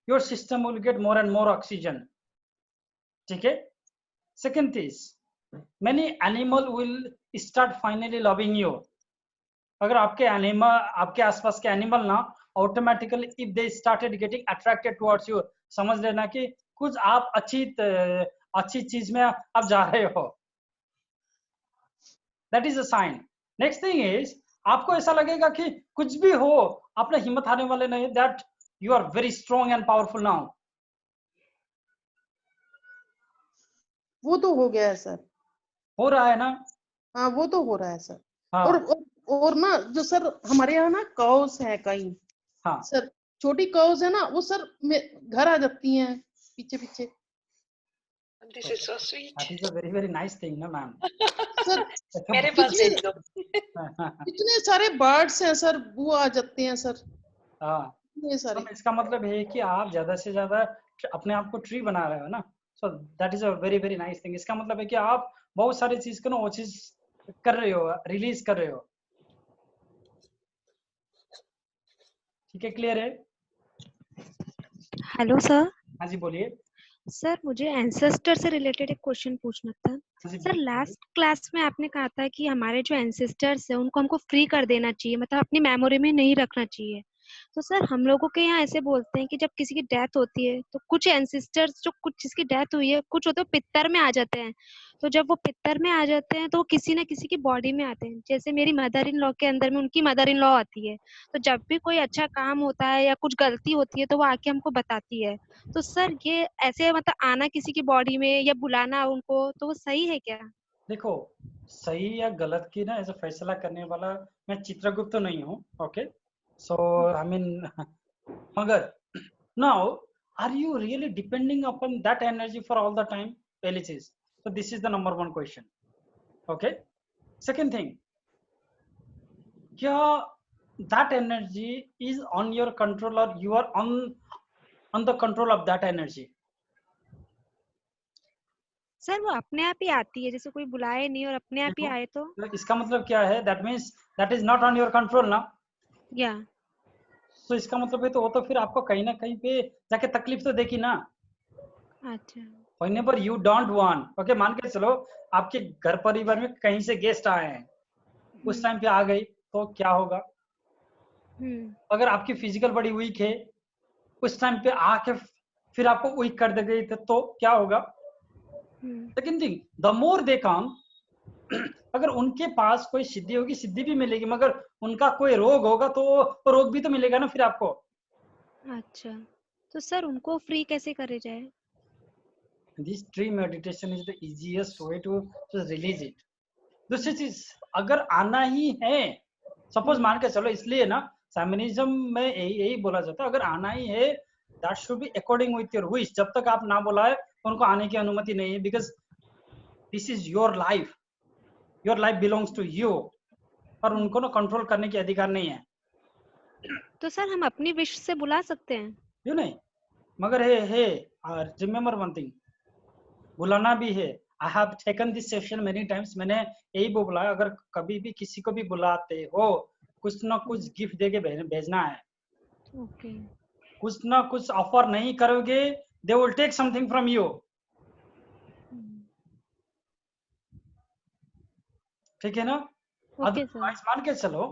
your system will get more and more oxygen, ठीक है। Second thing, many animal will start finally loving you. अगर आपके एनिमल, आपके आसपास के एनिमल ना automatically if they started getting attracted towards you, समझ लेना कि कुछ आप अच्छी चीज में आप जा रहे हो। That is a sign. Next thing is, आपको ऐसा लगेगा कि कुछ भी हो अपने हिम्मत हारने वाले नहीं, that you are very strong and powerful now. वो तो हो गया है सर। हो रहा है ना? हाँ वो तो हो रहा है सर। हाँ। और ना जो सर हमारे यहाँ ना काउस है कई। हाँ सर छोटी काउस है ना, वो सर घर आ जाती हैं पीछे पीछे। This is so sweet. That is a very very nice thing ना मैम। सर मेरे पास भेज दो। इतने सारे बर्ड्स हैं सर, वो आ जाते हैं सर। हाँ ये सारे। इसका मतलब है कि आप ज्यादा से ज्यादा अपने आप को ट्री बना रहे हो ना, सो that is a very very nice thing. इसका मतलब है कि आप बहुत सारी चीज को ना वो चीज कर रहे हो, रिलीज कर रहे हो, ठीक है, क्लियर है? Hello sir. हाँ जी बोलिए। सर मुझे एंसेस्टर से रिलेटेड एक क्वेश्चन पूछना था। सर लास्ट क्लास में आपने कहा था कि हमारे जो एंसेस्टर्स है उनको हमको फ्री कर देना चाहिए, मतलब अपनी मेमोरी में नहीं रखना चाहिए। तो सर हम लोगों के यहाँ ऐसे बोलते हैं कि जब किसी की डेथ होती है तो कुछ एंसेस्टर्स जो कुछ जिसकी डेथ हुई है कुछ होते हैं पित्तर में आ जाते हैं। तो जब वो पित्तर में आ जाते हैं तो वो किसी न किसी की बॉडी में आते हैं। जैसे मेरी मदर इन लॉ के अंदर में उनकी मदर इन लॉ आती है, तो जब भी कोई अच्छा काम होता है या कुछ गलती होती है तो वो आके हमको बताती है। तो सर ये ऐसे मतलब आना किसी की बॉडी में या बुलाना उनको, तो वो सही है क्या? देखो, सही या गलत की ना ऐसा फैसला करने वाला मैं चित्रगुप्त तो नहीं हूँ, ओके। सो आई मीन मगर now are you really depending upon that energy for all the time? पहली चीज तो this is the number one question, okay. Second thing, क्या that energy is on your control और you are on the control of that energy? Sir वो अपने आप ही आती है, जैसे कोई बुलाए नहीं और अपने आप ही आए तो इसका मतलब क्या है? That means that is not on your control ना। या तो इसका मतलब है तो वो तो फिर आपको कहीं ना कहीं पे जाके तकलीफ तो देगी ना। अच्छा। Whenever you don't want, okay, मान के चलो आपके घर परिवार में कहीं से गेस्ट आए हैं, उस टाइम पे आ गई तो क्या होगा? अगर आपकी फिजिकल बॉडी वीक है, उस टाइम पे आके फिर आपको वीक कर दे गई तो क्या होगा? सेकंड थिंग, द मोर दे कम, अगर उनके पास कोई सिद्धि होगी, सिद्धि भी मिलेगी, मगर उनका कोई रोग होगा तो रोग भी तो मिलेगा ना फिर आपको। अच्छा, तो सर उनको फ्री कैसे करे जाए? This tree meditation is the easiest way to release it. दूसरी चीज, अगर आना ही है, सपोज मान के चलो, इसलिए ना शैमनिज्म में यही बोला जाता है, अगर आना ही है that should be according with your wish. जब तक आप ना बुलाए उनको आने की अनुमति नहीं है, because this is your life belongs to you, और उनको ना कंट्रोल करने की अधिकार नहीं है। तो सर हम अपनी विश से बुला सकते हैं? क्यों नहीं, मगर हे रिमेम्बर वन थिंग, बुलाना भी है। I have taken this session many times, मैंने यही बोला, अगर कभी भी किसी को भी बुलाते हो कुछ ना कुछ गिफ्ट देके भेजना है। ओके। कुछ ना कुछ ऑफर नहीं करोगे, they will take something from you, ठीक है ना? अदरवाइज मान के चलो,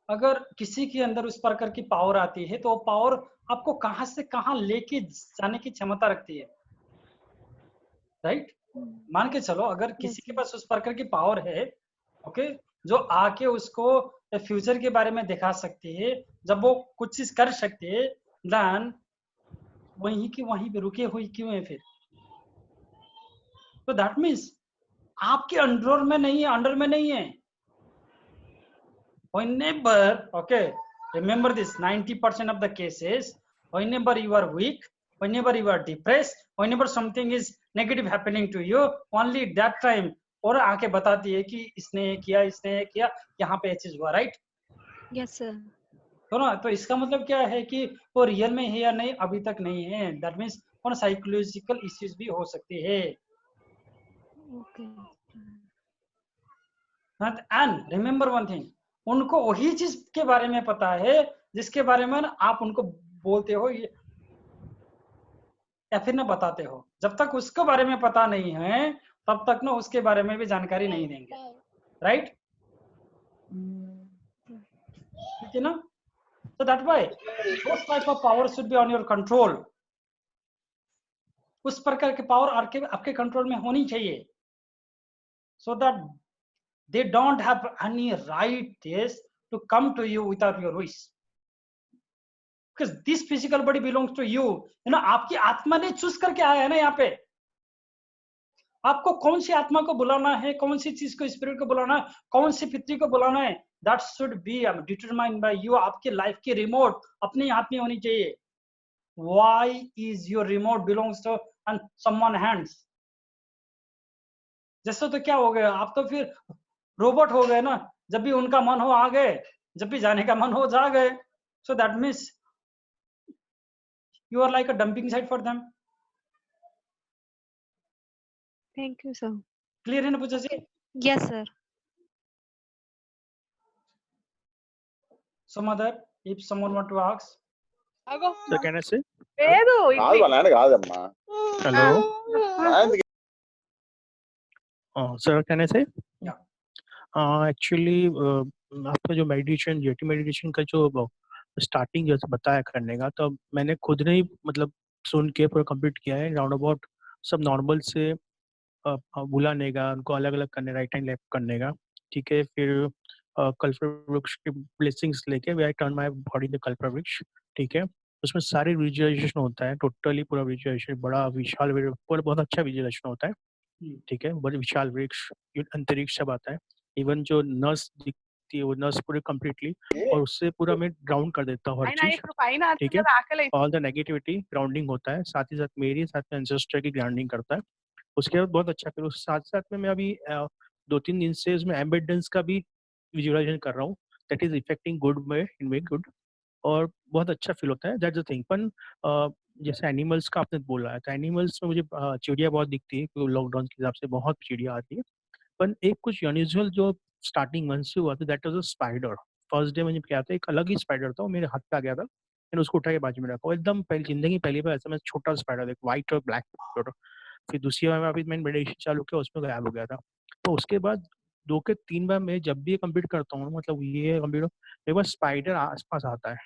अगर किसी के अंदर उस प्रकार की पावर आती है तो वो पावर आपको कहां से कहां लेके जाने की क्षमता रखती है, राइट? मान के चलो अगर किसी के पास उस प्रकार की पावर है ओके, जो आके उसको फ्यूचर के बारे में दिखा सकती है। जब वो कुछ चीज कर सकती है, देन वहीं की वहीं पे रुके हुई क्यों है फिर? तो दैट मीन्स आपके अंडर में नहीं है, अंडर में नहीं है। Whenever, okay, remember this, 90% of the cases, whenever you are weak, whenever you are depressed, whenever something is negative happening to you, only that time और आके बताती है कि इसने किया, यहाँ पे ये चीज हुआ, राइट? Yes sir. तो ना, तो इसका मतलब क्या है कि वो रियल में है या नहीं अभी तक नहीं है। दैट मीन्स और साइकोलॉजिकल इश्यूज भी हो सकती है। Okay. And remember one thing, उनको वही चीज के बारे में पता है जिसके बारे में आप उनको बोलते हो या फिर ना बताते हो। जब तक उसके बारे में पता नहीं है तब तक ना उसके बारे में भी जानकारी नहीं देंगे, राइट? ठीक है ना? So that way those type of power should be on your control. उस प्रकार के पावर आपके कंट्रोल में होनी चाहिए, so that they don't have any right to come to you without your wish, because this physical body belongs to you. You know, आपकी आत्मा ने चूज करके आया है ना यहाँ पे। आपको कौन सी आत्मा को बुलाना है, कौन सी चीज को, स्पिरिट को बुलाना है, कौन सी पितरी को बुलाना है, that should be determined by you. आपके लाइफ की रिमोट अपने हाथ में होनी चाहिए। Why is your remote belongs to and someone hands? जैसे तो क्या हो गया, आप तो फिर रोबोट हो गए ना। जब भी उनका मन हो आ गए, जब भी जाने का मन हो जा गए। So that means you are like a dumping site for them. Thank you, sir. Clear है ना पूजा जी? Yes, sir. Some other, if someone want to ask. So can I say? కాదమ్మా. Hello. Sir, can I say? Yeah. Actually, आपका जो meditation, jetty meditation का जो starting जैसे बताया करने का, तो मैंने खुद ने ही मतलब सुन के पूरा कंप्लीट किया है। राउंड अबाउट सब नॉर्मल से बुलाने का, उनको अलग अलग करने, राइट एंड लेफ्ट करने का, ठीक है। फिर कल्पर वृक्ष की ब्लेसिंग्स लेके I turn my body the kalpavriksha, ठीक है। उसमें सारी विजुअलाइजेशन होता है, टोटली पूरा विजुअलाइजेशन, बड़ा विशाल, पूरा बहुत अच्छा विजुअलाइजेशन होता है, ठीक है। बड़े विशाल वृक्ष, अंतरिक्ष सब आता है। इवन जो नस दिखती है वो नस पूरे कम्प्लीटली, और उससे पूरा मैं ग्राउंड कर देता हूँ हर चीज, ठीक है। ऑल द नेगेटिविटी ग्राउंडिंग होता है, साथ ही साथ मेरी, साथ में एंसेस्टर की ग्राउंडिंग करता है। उसके बाद बहुत अच्छा, फिर उस साथ साथ में मैं अभी 2-3 दिन से उसमें एम्बेडेंस का भी विजुअलाइजेशन कर रहा हूँ, that is affecting good way, in way good, और बहुत अच्छा फील होता है। That's the thing. पण जैसे एनिमल्स का आपने बोला है, तो एनिमल्स में मुझे चिड़िया बहुत दिखती है, क्योंकि लॉकडाउन के हिसाब से बहुत चिड़िया आती है। पर एक कुछ अनयूजुअल जो स्टार्टिंग मंथ से हुआ था, that was a spider. First day मुझे क्या था, एक अलग ही स्पाइडर था, वो मेरे हाथ पे आ गया था, मैंने उसको उठा के बाजू में रखा। एकदम पहली जिंदगी पहली बार ऐसा मैं छोटा स्पाइडर, एक व्हाइट और ब्लैक स्पाइडर। फिर दूसरी बार अभी मैंने मेडिटेशन चालू किया, उसमें गायब हो गया था। तो उसके बाद 2 के 3 बार मैं जब भी ये कंप्लीट करता हूँ, मतलब ये कंप्लीट, मेरे पास स्पाइडर आसपास आता है,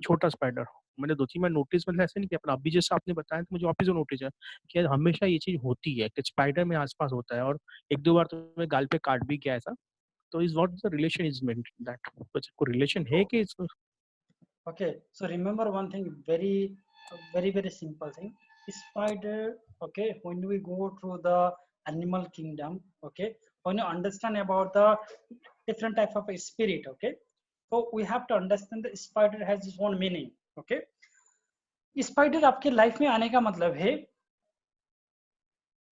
छोटा स्पाइडर। मैंने 2-3 बार नोटिस, मतलब ऐसे नहीं किया, पर अभी जैसे आपने बताया तो मुझे वापस से नोटिस है कि हमेशा ये चीज होती है कि स्पाइडर में आसपास होता है, और 1-2 बार तो मैं गाल पे काट भी किया ऐसा। तो is what the relation is meant that, कोई रिलेशन है कि इसको? Okay, so remember one thing, very simple thing. Spider, okay, when we go through the animal kingdom, okay, when you understand about the different type of spirit, okay, so we have to understand the spider has its own meaning, okay. Spider आपके life में आने का मतलब है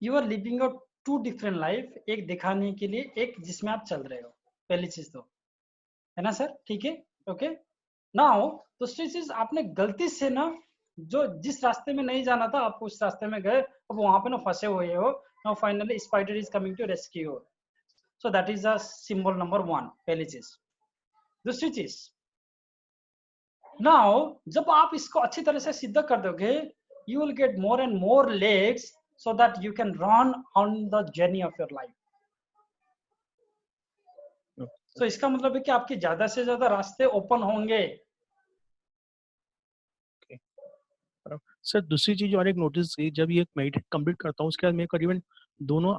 you are living a 2 different life, एक दिखाने के लिए, एक जिसमें आप चल रहे हो, पहली चीज तो है ना सर, ठीक है, ओके। नाउ दूसरी चीज, आपने गलती से ना जो जिस रास्ते में नहीं जाना था, आप उस रास्ते में गए, अब वहां पे ना फंसे हुए हो। Now finally spider is coming to rescue, so that is a symbol number 1, पहली चीज। दूसरी चीज, नाउ जब आप इसको अच्छी तरह से सिद्ध कर दोगे, you will get more and more legs, so that you can run on the journey of your life. तो इसका मतलब है कि आपके ज्यादा से ज्यादा रास्ते ओपन होंगे। सर दूसरी चीज और एक नोटिस की, जब ये मेडिटेट कंप्लीट करता हूँ उसके बाद मैं करीबन दोनों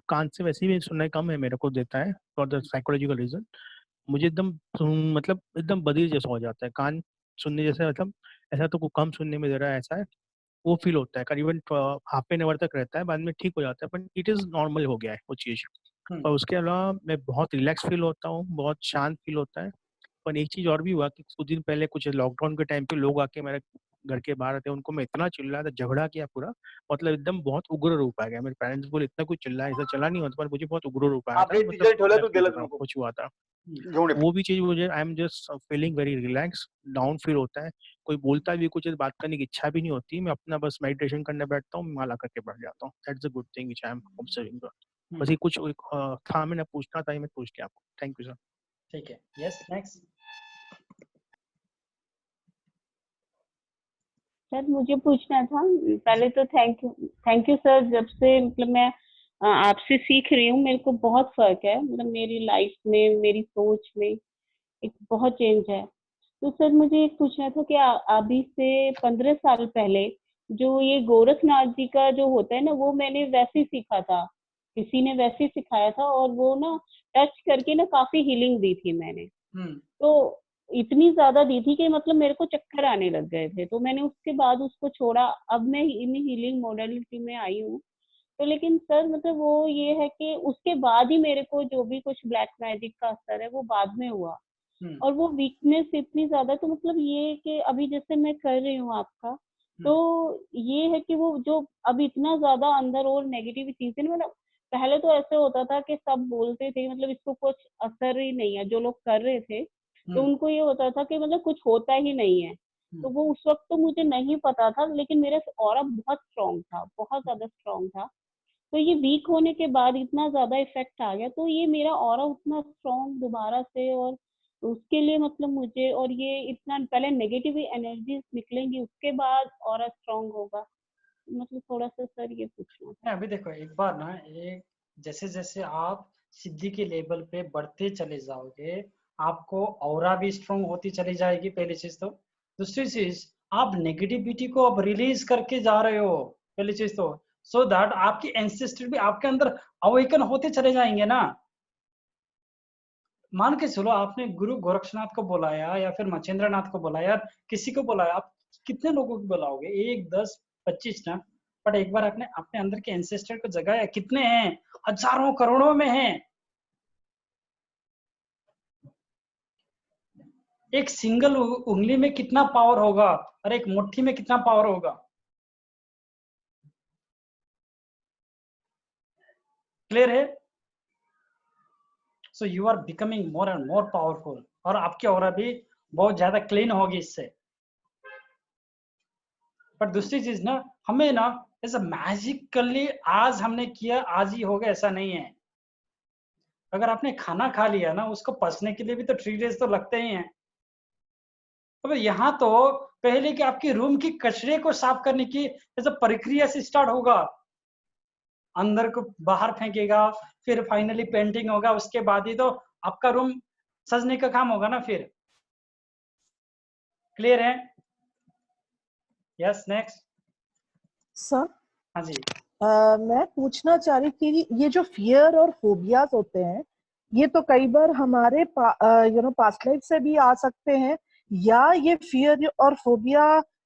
कान से वैसे भी सुनना कम है मेरे को देता है फॉर द साइकोलॉजिकल रीजन। मुझे एकदम मतलब एकदम बधिर जैसा हो जाता है कान सुनने जैसे, मतलब ऐसा तो कोई कम सुनने में दे रहा है ऐसा है, वो फील होता है। करीबन हाफ एन आवर तक रहता है, बाद में ठीक हो जाता है, बट इट इज नॉर्मल हो गया है वो चीज़। और उसके अलावा मैं बहुत रिलैक्स फील होता हूँ, बहुत शांत फील होता है। पर एक चीज और भी हुआ कि कुछ दिन पहले कुछ लॉकडाउन के टाइम पे लोग आके मेरे घर के बाहर थे, उनको मैं इतना चिल्लाया था, झगड़ा किया पूरा, मतलब एकदम बहुत उग्र रूप आ गया। मेरे पेरेंट्स बोले इतना कुछ चिल्लाया, ऐसा चला नहीं होता, पर मुझे बहुत उग्र रूप आया था, मतलब कुछ हुआ था। वो भी चीज मुझे, आई am just feeling very relax, down feel होता है। कोई बोलता भी कुछ, बात करने की इच्छा भी नहीं होती, मैं अपना बस मेडिटेशन करने बैठता हूँ, माला करके बैठ जाता हूँ। That's a good thing which I am observing. बस ये कुछ था, मैंने पूछना था, मैं पूछ लिया आपको। Thank you sir. ठीक है, यस नेक्स्ट। सर मुझे पूछना था, पहले तो थैंक यू सर। जब से मतलब मैं आपसे सीख रही हूँ, मेरे को बहुत फर्क है, मतलब मेरी लाइफ में, मेरी सोच में एक बहुत चेंज है। तो सर मुझे एक पूछना था कि अभी से 15 साल पहले जो ये गोरखनाथ जी का जो होता है ना, वो मैंने वैसे ही सीखा था, किसी ने वैसे ही सिखाया था, और वो ना टच करके ना काफी हीलिंग दी थी मैंने। तो इतनी ज्यादा दी थी कि मतलब मेरे को चक्कर आने लग गए थे, तो मैंने उसके बाद उसको छोड़ा। अब मैं इन हीलिंग मोडलिटी में आई हूँ। तो लेकिन सर मतलब वो ये है कि उसके बाद ही मेरे को जो भी कुछ ब्लैक मैजिक का असर है वो बाद में हुआ, और वो वीकनेस इतनी ज्यादा, तो मतलब ये कि अभी जैसे मैं कर रही हूँ आपका, तो ये है कि वो जो अब इतना ज्यादा अंदर और नेगेटिव चीजें, मतलब पहले तो ऐसे होता था कि सब बोलते थे मतलब इसको कुछ असर ही नहीं है, जो लोग कर रहे थे तो उनको ये होता था कि मतलब कुछ होता ही नहीं है। तो वो उस वक्त तो मुझे नहीं पता था, लेकिन मेरा ऑरा बहुत स्ट्रांग था, बहुत ज्यादा स्ट्रांग था। तो ये वीक होने के बाद इतना ज्यादा इफेक्ट आ गया, तो ये मेरा ऑरा उतना स्ट्रांग दोबारा से, और उसके लिए मतलब मुझे, और ये इतना पहले नेगेटिव एनर्जीज निकलेंगी, उसके बाद ऑरा स्ट्रांग होगा, मतलब थोड़ा सा सर ये पूछना था। अभी देखो एक बार ना, एक जैसे जैसे आप सिद्धि के लेवल पे बढ़ते चले जाओगे, आपको ऑरा भी स्ट्रांग होती चली जाएगी, पहली चीज तो। दूसरी चीज, आप नेगेटिविटी को अब रिलीज करके जा रहे हो, पहली चीज तो, सो दैट आपकी एंसेस्टर भी आपके अंदर अवेकन होते चले जाएंगे ना। मान के चलो आपने गुरु गोरक्षनाथ को बुलाया या फिर मच्छिंद्र नाथ को बुलाया, किसी को बुलाया, आप कितने लोगों को बुलाओगे? 1, 10, 25 ना। बट एक बार आपने अपने अंदर के एंसेस्टर को जगाया, कितने हैं? हजारों करोड़ों में हैं। एक सिंगल उंगली में कितना पावर होगा और एक मुट्ठी में कितना पावर होगा? क्लियर है? So you are becoming more and more powerful, और आपकी ऑरा भी बहुत ज्यादा क्लीन होगी इससे। पर दूसरी चीज ना, हमें ना ऐसा मैजिकली आज हमने किया आज ही होगा ऐसा नहीं है। अगर आपने खाना खा लिया ना, उसको पचने के लिए भी तो 3 डेज तो लगते ही हैं। अब यहाँ तो पहले कि आपकी रूम की कचरे को साफ करने की ऐसा प्रक्रिया से स्टार्ट होगा, अंदर को बाहर फेंकेगा, फिर फाइनली पेंटिंग होगा, उसके बाद ही तो आपका रूम सजने का काम होगा ना फिर। क्लियर है? Yes next sir. हाँ जी। मैं पूछना चाह रही थी, ये जो फियर और फोबियाज होते हैं, ये तो कई बार हमारे पास्ट लाइफ से भी आ सकते हैं, या ये फियर और phobia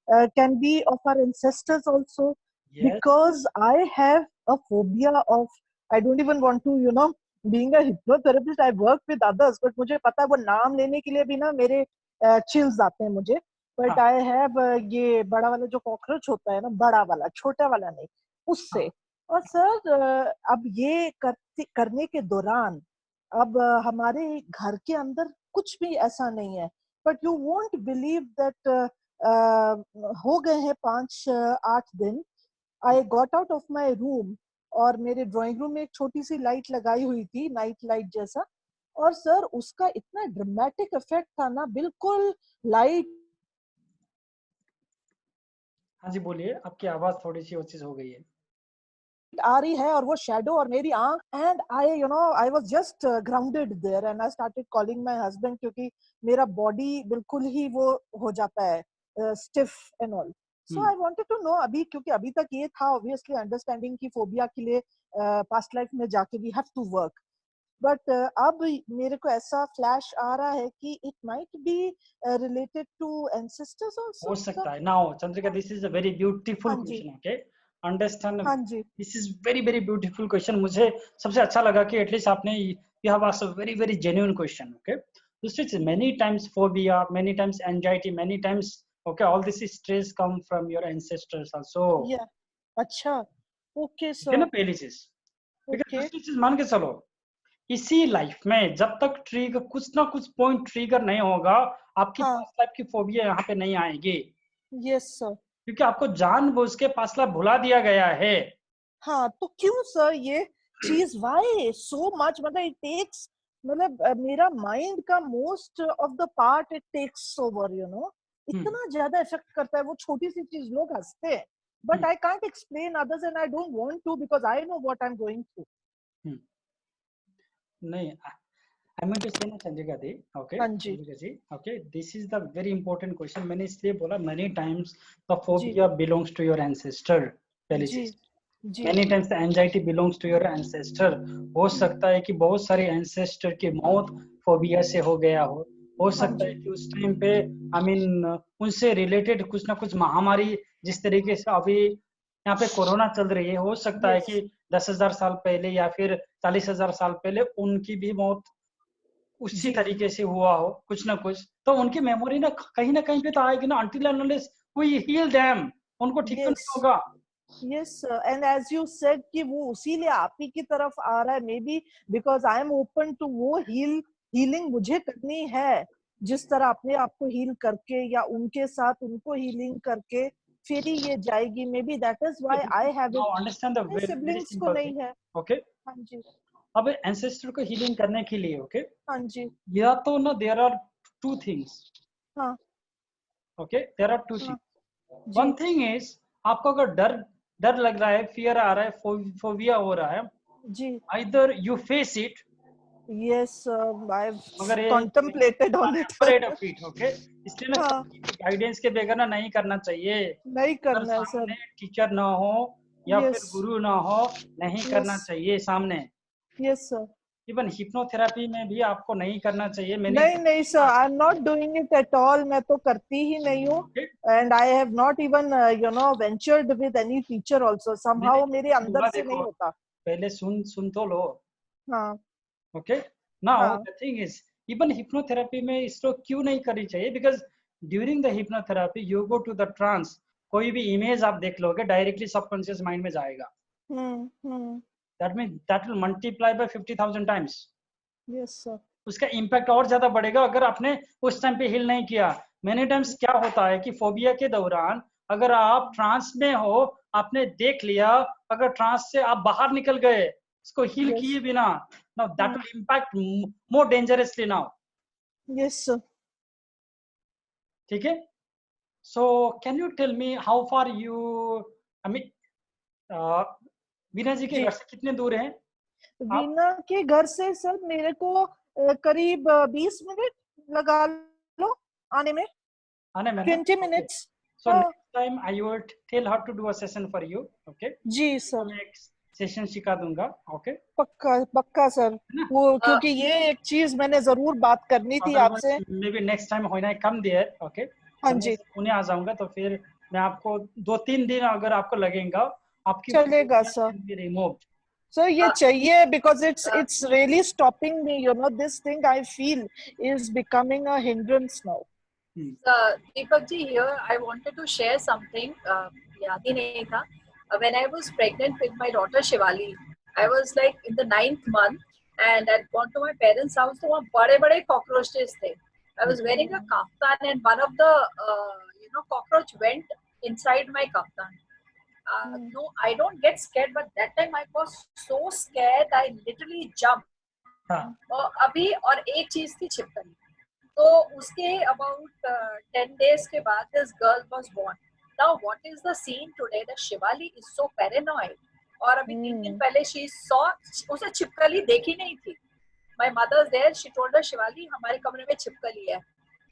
can be of our ancestors also? Because I have a phobia of, I don't even want to being a hypnotherapist, I work with others, but मुझे पता है वो नाम लेने के लिए भी ना मेरे चिल्स आते हैं मुझे। बट आई हैव ये बड़ा वाला जो कॉकरोच होता है ना, बड़ा वाला, छोटा वाला नहीं, उससे। और सर अब ये करने के दौरान अब हमारे घर के अंदर कुछ भी ऐसा नहीं है, but you won't believe that हो गए हैं 5-8 दिन, I got out of my room, और मेरे ड्राइंग रूम में एक छोटी सी लाइट लगाई हुई थी, नाइट लाइट जैसा, और सर उसका इतना ड्रामेटिक इफेक्ट था ना, बिल्कुल लाइट। हाँ जी बोलिए, आपकी आवाज थोड़ी सी वो चीज हो गई है। आ रही है और वो शेडो और मेरी आंख, and I was just grounded there, and I started calling my husband, क्योंकि मेरा बॉडी बिल्कुल ही वो हो जाता है stiff and all. So I wanted to know अभी, क्योंकि अभी तक ये था obviously understanding कि phobia के लिए past life में जाके we have to work. But अब मेरे को ऐसा फ्लैश आ रहा है कि it might be related to ancestors also. हो सकता है. Now Chandrika, this is a very beautiful question. Okay, understand. हाँ जी. This is very very beautiful question. मुझे सबसे अच्छा लगा कि at least आपने you have asked a very very genuine question. Okay, this is many times phobia, many times anxiety, many times okay, all this stress come from your ancestors also. Yeah. अच्छा. Okay sir. ठीक है ना पहली चीज. Okay. दूसरी चीज मान के चलो, इसी लाइफ में जब तक ट्रिगर कुछ ना कुछ पॉइंट ट्रिगर नहीं होगा, आपकी पास्ट लाइफ की फोबिया यहाँ पे नहीं आएगी. Yes sir. क्योंकि आपको जानबूझ के पास्ट लाइफ भुला दिया गया है. हाँ, तो क्यों सर ये चीज व्हाई सो मच, मतलब इट टेक्स, मतलब मेरा माइंड का most of the part it takes over, you know, इतना ज्यादा इफेक्ट करता है वो छोटी सी चीज. लोग हंसते हैं but I can't explain others and I don't want to because I know what I am going through. नहीं, I mean to say ना चंद्रिका दी, okay, Chandrika ji, okay, this is the very important question. मैंने इसलिए बोला many times the phobia belongs to your ancestor. पहली चीज, many times the anxiety belongs to your ancestor. हो सकता है कि बहुत सारे ancestor की मौत phobia से हो गया हो सकता है कि उस टाइम पे I mean उनसे रिलेटेड कुछ ना कुछ महामारी, जिस तरीके से अभी यहाँ पे कोरोना चल रही है, हो सकता है कि 10,000 साल पहले या फिर 40,000 साल पहले उनकी भी मौत उसी तरीके से हुआ हो, कुछ ना कुछ. तो उनकी मेमोरी ना कहीं पे तो आएगी ना. until and unless we heal them, उनको ठीक तो नहीं होगा. Yes sir, and as you said कि वो उसीलिए आप ही की तरफ आ रहा है, maybe because I am open to वो हीलिंग मुझे करनी है, जिस तरह अपने आप को हील करके या उनके साथ उनको हीलिंग करके फिर ही ये जाएगी. May be that is why I have it. Understand the siblings को नहीं है. ओके. हाँ जी. अब एंसेस्टर को हीलिंग करने के लिए ओके, हाँ जी, या तो ना देयर आर टू थिंग्स. हाँ. Okay, there are two things. One thing is, आपको अगर डर लग रहा है, फियर आ रहा है, फोबिया हो रहा है जी, either you face it. Yes, I've contemplated on it. Afraid of it, okay? इसलिए ना गाइडेंस के बगैर ना नहीं करना चाहिए. नहीं करना है सर. टीचर ना हो या फिर गुरु ना हो, नहीं करना चाहिए सामने. Yes sir. इवन हिप्नोथेरेपी में भी आपको नहीं करना चाहिए. नहीं sir, I am not doing it at all. मैं तो करती ही नहीं हूँ. And I have not even you know ventured with any teacher also. Somehow मेरे अंदर से नहीं होता. पहले सुन तो लो. हाँ. Okay, now the thing is, even hypnotherapy में इसको क्यों नहीं करनी चाहिए? Because during the hypnotherapy you go to the trance. कोई भी इमेज आप देख लोगे डायरेक्टली सबकॉन्शियस माइंड में जाएगा. That means that will multiply by 50,000 times. Yes sir. उसका इम्पैक्ट और ज्यादा बढ़ेगा अगर आपने उस टाइम पे हील नहीं किया. Many times क्या होता है कि फोबिया के दौरान अगर आप ट्रांस में हो, आपने देख लिया, अगर ट्रांस से आप बाहर निकल गए, इसको हील किए बिना, now that will impact more dangerously now. Yes sir. ठीक है. So can you tell me how far you, I mean Veena जी के घर से कितने दूर हैं? वीना के घर से सर मेरे को करीब 20 मिनट लगा लो आने में. 20 minutes. So next time I will tell her to do a session for you. Okay. जी सर. नेक्स्ट सेशन सिखा दूंगा. ओके. पक्का सर. वो क्योंकि ये एक चीज मैंने जरूर बात करनी थी आपसे. Maybe next time when I come there. Okay. हाँ जी. पुणे आ जाऊंगा तो फिर मैं आपको 2-3 दिन अगर आपको लगेगा आपकी चलेगा सर. रिमूव सर ये चाहिए because it's really stopping me, you know. This thing I feel is becoming a hindrance now. Deepak ji, here I wanted to share something. याद ही नहीं था. When I was pregnant with my daughter Shivali, I was like in the 9th month and I'd gone to my parents' house. तो वहाँ बड़े-बड़े cockroaches थे. I was wearing a kaftan and one of the cockroach went inside my kaftan. No, I don't get scared, but that time I was so scared I literally jumped. और अभी और एक चीज थी छिपकली. तो उसके about 10 days के बाद this girl was born. Now what is the scene today? The Shivali is so paranoid. और अभी 3 दिन पहले she saw, उसे छिपकली देखी नहीं थी. My mother's there. She told her, Shivali, हमारे कमरे में छिपकली है.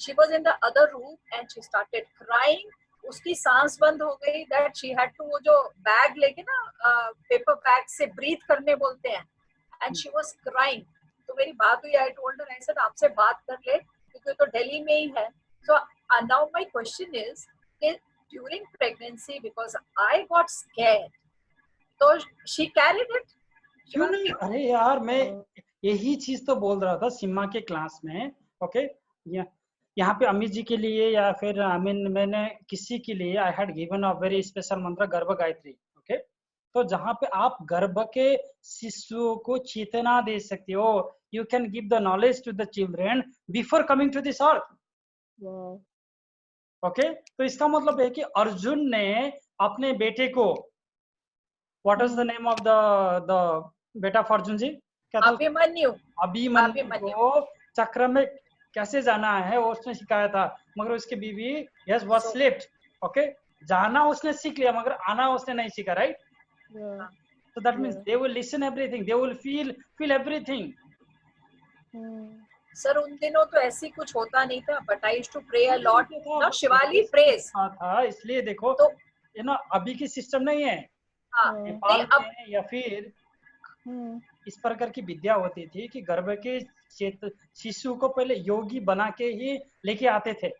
She was in the other room and she started crying. उसकी सांस बंद हो गई, दैट शी हैड टू वो जो बैग लेके ना पेपर बैग से ब्रीथ करने बोलते हैं, एंड शी वाज क्राइंग। तो मेरी बात हुई, I told her, I said आपसे बात कर ले क्योंकि तो दिल्ली में ही है। So now my question is कि during pregnancy because I got scared, तो शी कैरिड इट। क्यों नहीं? अरे यार मैं यही चीज तो बोल रहा था सीमा के क्लास में। ओके, यहाँ पे अमित जी के लिए या फिर मैंने किसी के लिए I had given a very special मंत्र गर्भ गायत्री। ओके, तो जहाँ पे आप गर्भ के शिशुओं को चेतना दे सकते हो, you can give the knowledge to the children before coming to this earth. Okay, तो इसका मतलब है कि अर्जुन ने अपने बेटे को, what is the name of the बेटा ऑफ अर्जुन जी, क्या था? अभिमन्यु। अभिमन्यु को चक्र में कैसे जाना है वो उसने सिखाया था, मगर उसकी बीवी यस वाज स्लिप्ड। ओके, जाना उसने सीख लिया मगर आना उसने नहीं सीखा, right? So that means they will listen everything, they will feel everything. Sir उन दिनों तो ऐसी कुछ होता नहीं था, but I used to pray a lot. Not Shivali prays था, इसलिए देखो तो ये ना अभी की सिस्टम नहीं है। नेपाल में या फिर इस प्रकार की विद्या होती थी कि गर्भ के शिशु को पहले योगी बना के ही लेके आते थे।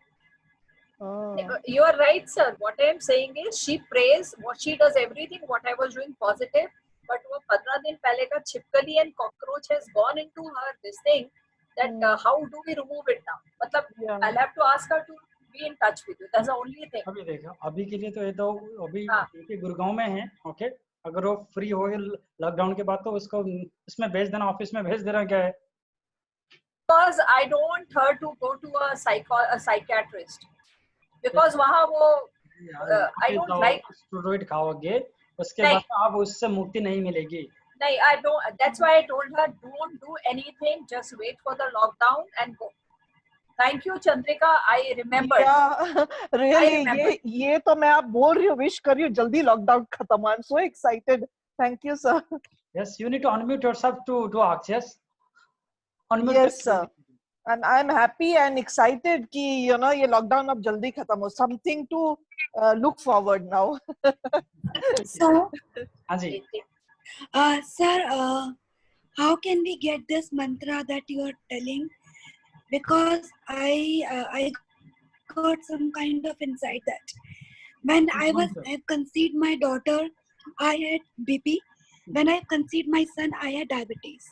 You are right, sir. What I am saying is she prays, what she does everything, what I was doing positive, but वो 15 दिन पहले का छिपकली and cockroach has gone into her this thing that how do we remove it now? मतलब I'll have to ask her to be in touch with you. That's the only thing. अभी देखो, अभी के लिए तो ये तो अभी गुड़गांव में है। ओके, अगर वो फ्री हो गए लॉकडाउन के बाद तो उसको इसमें भेज देना, ऑफिस में भेज देना। क्या है? Because I don't want her to go to a psychiatrist. Because वहाँ वो I don't like स्टेरॉइड खाओगे उसके बाद आप उससे मुक्ति नहीं मिलेगी। नहीं, I don't. That's why I told her don't do anything. Just wait for the lockdown and go. Thank you, Chandrika. I remember. Yeah, really. ये तो मैं आप बोल रही हूँ, wish कर रही हूँ जल्दी लॉकडाउन खत्म। I'm so excited. Thank you, sir. Yes, you need to unmute yourself to ask. Yes. Unmute. Yes, sir. And I'm happy and excited कि you know ये लॉकडाउन अब जल्दी खत्म हो। Something to look forward now. So, हाँ जी। Sir, how can we get this mantra that you are telling? Because I got some kind of insight that when I conceived my daughter, I had BP. When I conceived my son, I had diabetes,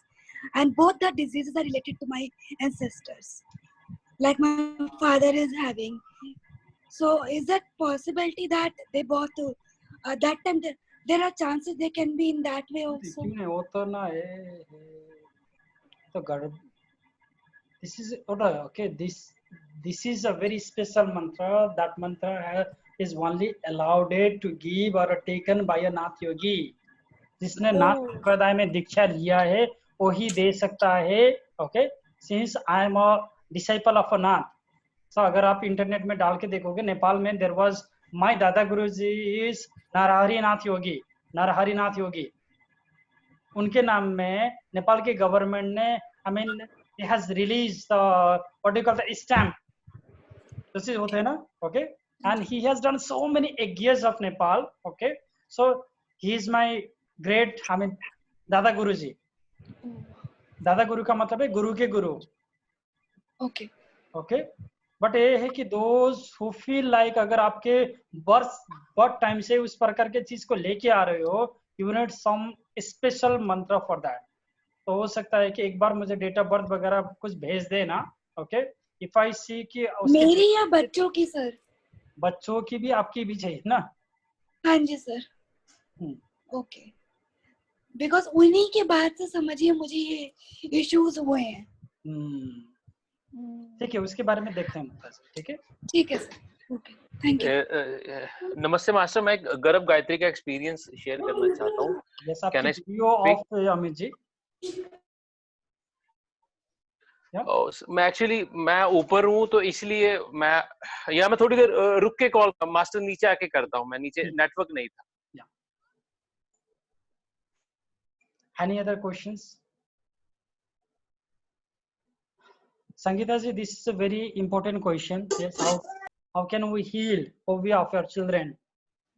and both the diseases are related to my ancestors, like my father is having. So, is that possibility that they both that time there are chances they can be in that way also? वो तो ना है तो गर्भ। This is okay. This is a very special mantra. That mantra is only allowed to give or taken by a Nath yogi. जिसने नाथ संप्रदाय में दीक्षा लिया है वही दे सकता है। Okay. Since I am a disciple of a Nath, so अगर आप इंटरनेट में डाल के देखोगे नेपाल में there was my Dada Guruji is Narahari Nath yogi. Narhari नाथ योगी, उनके नाम में नेपाल के गवर्नमेंट ने I mean he has released what do you call the stamp, जैसे होते हैं ना। okay, and he has done so many yajnas of Nepal. okay, so he is my great I mean दादा गुरु जी। दादा गुरु का मतलब है गुरु के गुरु। okay, okay, बट ये है कि दोज हु फील लाइक अगर आपके बर्थ टाइम से उस प्रकार के चीज को लेके आ रहे हो, यू नीड सम स्पेशल मंत्र फॉर दैट। तो हो सकता है कि एक बार मुझे डेट ऑफ बर्थ वगैरह कुछ भेज देना। ओके, इफ आई सी कि मेरी या बच्चों की सर? बच्चों की भी आपकी भी चाहिए ना? हाँ जी सर। ओके, बिकॉज उन्हीं के बाद से समझिए मुझे ये इश्यूज हुए हैं। ठीक है, उसके बारे में देखते हैं। ठीक है, ठीक है सर। Okay, thank you. नमस्ते मास्टर, मैं गर्भ गायत्री का एक्सपीरियंस शेयर करना चाहता हूँ। Can I speak Amit ji? मैं ऊपर हूँ तो इसलिए मैं थोड़ी देर रुक के कॉल मास्टर नीचे आके करता हूँ। मैं नीचे नेटवर्क नहीं था। Any other questions? Sangeeta ji, this is a very important question. Yes, how how can we heal phobia of your children.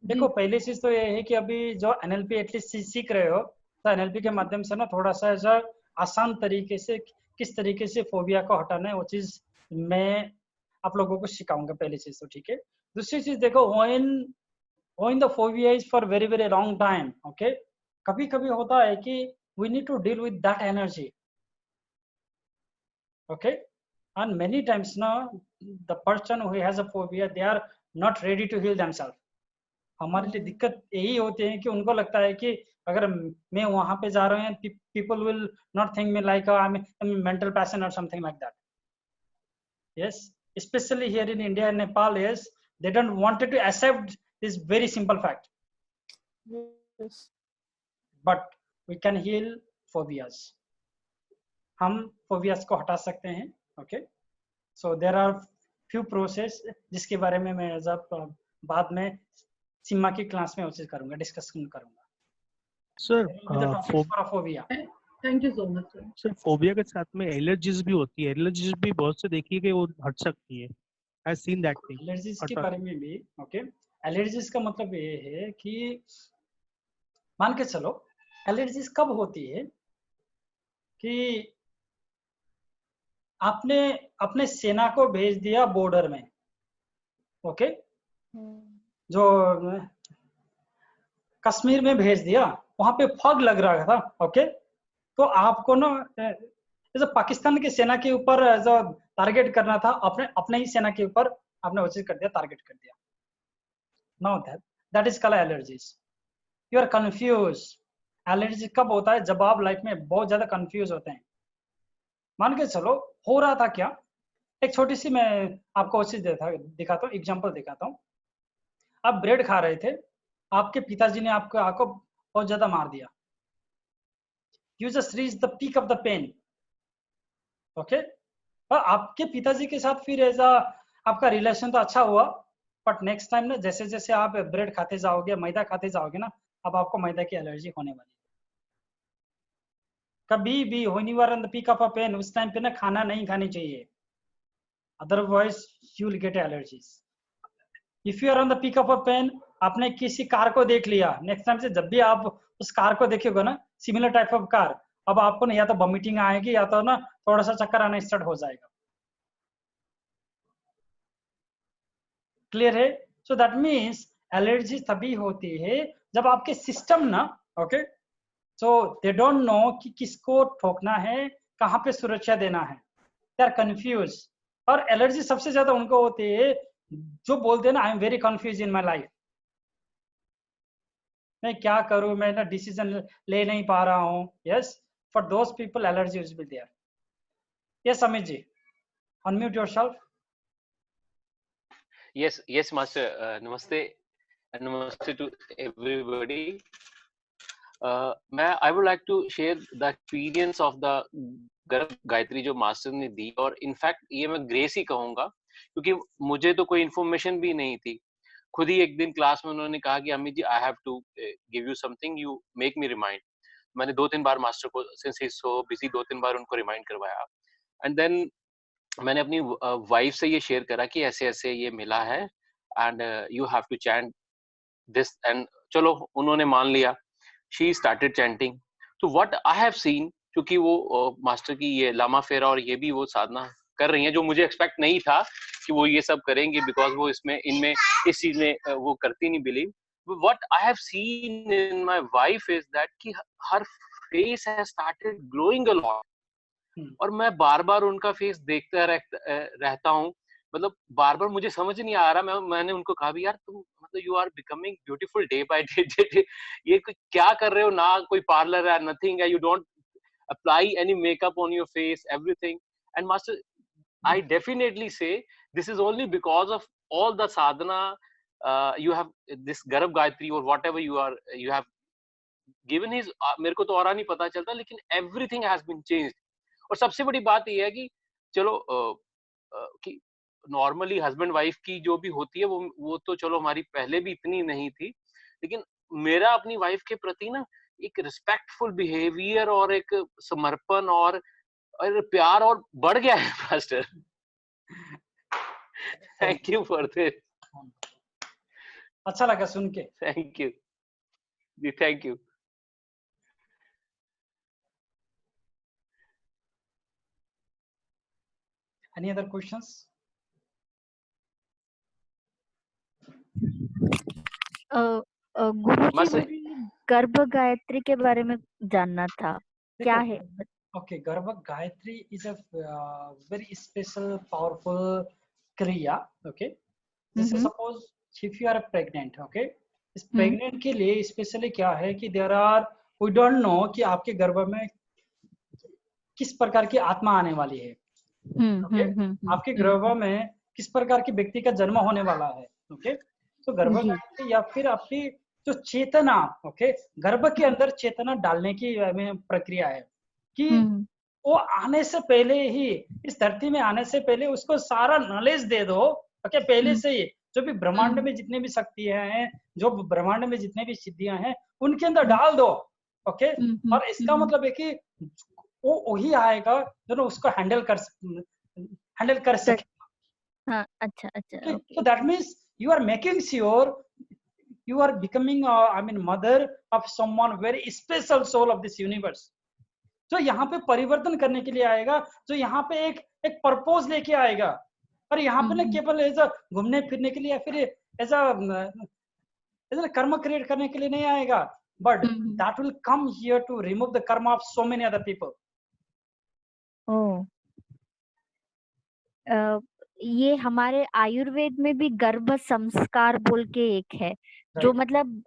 देखो पहली चीज तो ये है कि अभी जो एनएलपी एटलीस्ट सीख रहे हो, तो एनएलपी के माध्यम से ना थोड़ा सा ऐसा आसान तरीके से किस तरीके से फोबिया को हटाना है वो चीज मैं आप लोगों को सिखाऊंगा, पहली चीज तो, ठीक है। दूसरी चीज देखो, when the phobia is for very very long time, okay, कभी कभी होता है कि we need to deal with that energy, okay, and many times now the person who has a phobia they are not ready to heal themselves। हमारे लिए दिक्कत यही होती है कि उनको लगता है कि अगर मैं वहां पे जा रहा हूँ, people will not think me like I'm a mental person or something like that। Yes, especially here in India and Nepal, yes, they don't wanted to accept this very simple fact। Yes। But we can heal phobias। हम phobias को हटा सकते हैं, okay। So there are few process जिसके बारे में मैं जब बाद में सीमा की क्लास में उसे करूंगा, डिस्कशन करूंगा। Sir phobia, thank you so much sir. Sir phobia के साथ में एलर्जीज भी होती है, एलर्जीज भी बहुत से देखिए कि वो हट सकती है। I seen that thing. Allergies के बारे में भी, ओके, एलर्जीज का मतलब ये है कि मान के चलो एलर्जीज कब होती है कि आपने अपने सेना को भेज दिया बॉर्डर में, ओके, जो कश्मीर में भेज दिया, वहां पे फॉग लग रहा था, ओके, तो आपको ना जैसे पाकिस्तान की सेना के ऊपर जो टारगेट करना था, अपने ही सेना के ऊपर आपने वो चीज कर दिया, टारगेट कर दिया। Now that is called allergies. You are confuse. Allergy कब होता है? जब आप लाइफ में बहुत ज्यादा कंफ्यूज होते हैं। मान के चलो हो रहा था क्या, एक छोटी सी मैं आपको वो चीज दिखाता हूँ, एग्जाम्पल दिखाता हूँ। आप ब्रेड खा रहे थे, आपके पिताजी ने आपको बहुत ज्यादा मार दिया। You just reach the peak of the pain, okay? और आपके पिताजी के साथ फिर ऐसा आपका रिलेशन तो अच्छा हुआ, बट नेक्स्ट टाइम ना जैसे जैसे आप ब्रेड खाते जाओगे, मैदा खाते जाओगे ना, अब आपको मैदा की एलर्जी होने वाली है। कभी भी when you are on the peak of a pain, उस टाइम पे ना खाना नहीं खानी चाहिए, otherwise you will get allergies। If you are on the peak of a pain, आपने किसी कार को देख लिया, नेक्स्ट टाइम से जब भी आप उस कार को देखोगे ना, सिमिलर टाइप ऑफ कार, अब आपको ना या तो वॉमिटिंग आएगी या तो ना थोड़ा सा चक्कर आना स्टार्ट हो जाएगा। क्लियर है? सो दैट मीन्स एलर्जी तभी होती है जब आपके सिस्टम ना, okay, so they don't know कि किसको ठोकना है, कहाँ पे सुरक्षा देना है, दे आर कंफ्यूज। और एलर्जी सबसे ज्यादा उनको होती है जो बोलते हैं ना, I am very confuse in my life, मैं क्या करूं, मैं ना डिसीजन ले नहीं पा रहा हूं। Yes, for those people allergy will be there. Yes Amit ji, unmute yourself. yes master, namaste to everybody। मैं I would like to share the experience of the गर्भ गायत्री जो मास्टर ने दी, और इनफैक्ट ये मैं ग्रेस ही कहूंगा क्योंकि मुझे तो कोई इन्फॉर्मेशन भी नहीं थी। खुद ही एक दिन क्लास में उन्होंने कहा कि Amit ji I have to give you something, you make me remind. मैंने 2-3 बार मास्टर को, सिंस ही सो बिजी, 2-3 बार उनको रिमाइंड करवाया। एंड देन मैंने अपनी वाइफ से ये शेयर करा कि ऐसे ऐसे ये मिला है and you have to chant this. And चलो उन्होंने मान लिया, शी स्टार्टेड चैंटिंग। तो व्हाट आई हैव सीन, क्योंकि वो मास्टर की ये लामा फेरा और ये भी वो साधना कर रही हैं, जो मुझे एक्सपेक्ट नहीं था कि वो ये सब करेंगे, बिकॉज वो इनमें इस चीज में वो करती नहीं believe. What I have seen in my wife is that कि her face has started glowing a lot, और मैं बार बार उनका फेस देखता रहता हूँ। मतलब बार बार मुझे समझ नहीं आ रहा। मैंने उनको कहा भी, यार तुम मतलब you are becoming beautiful day by day, ये क्या कर रहे हो ना, कोई पार्लर है, नथिंग है, you don't apply any makeup on your face, everything. And master, I definitely say this is only because of all the sadhana you have, this Garab Gayatri or whatever you have given his, मेरे को तो और नहीं पता चलता, लेकिन everything has been changed। और सबसे बड़ी बात ये है कि चलो कि नॉर्मली हस्बैंड वाइफ की जो भी होती है वो तो चलो हमारी पहले भी इतनी नहीं थी, लेकिन मेरा अपनी वाइफ के प्रति ना एक रिस्पेक्टफुल बिहेवियर और एक समर्पण और प्यार और बढ़ गया है master. Thank you for this, अच्छा लगा सुन के। थैंक यू जी, thank you. Any other questions? गुरुजी मुझे गर्भ गायत्री के बारे में जानना था, क्या है? Okay, गर्भ Gayatri is a very special, powerful kriya. Okay, this is suppose if you are pregnant. Okay, इस pregnant के लिए स्पेशली क्या है कि there are, we don't know कि आपके गर्भ में किस प्रकार की आत्मा आने वाली है। Okay, आपके गर्भ में किस प्रकार के व्यक्ति का जन्म होने वाला है। Okay, तो गर्भ गायत्री या फिर आपकी जो चेतना, ओके, गर्भ के अंदर चेतना डालने की प्रक्रिया है कि वो आने से पहले ही, इस धरती में आने से पहले उसको सारा नॉलेज दे दो। ओके, पहले से ही जो भी ब्रह्मांड में जितने भी शक्तियां हैं, जो ब्रह्मांड में जितने भी सिद्धियां हैं, उनके अंदर डाल दो। ओके, और इसका मतलब है कि वो वही आएगा जो उसको हैंडल कर सके। हाँ, अच्छा अच्छा। So that means you are making sure you are becoming mother of someone very special soul of this universe, जो यहाँ पे परिवर्तन करने के लिए आएगा, जो यहाँ पे एक पर्पस लेके आएगा। और यहाँ पे ना केवल ऐसा घूमने फिरने के लिए या फिर ऐसा कर्म क्रिएट करने के लिए नहीं आएगा, but that will come here to remove the karma of so many other people. ये हमारे आयुर्वेद में भी गर्भ संस्कार बोल के एक है, जो मतलब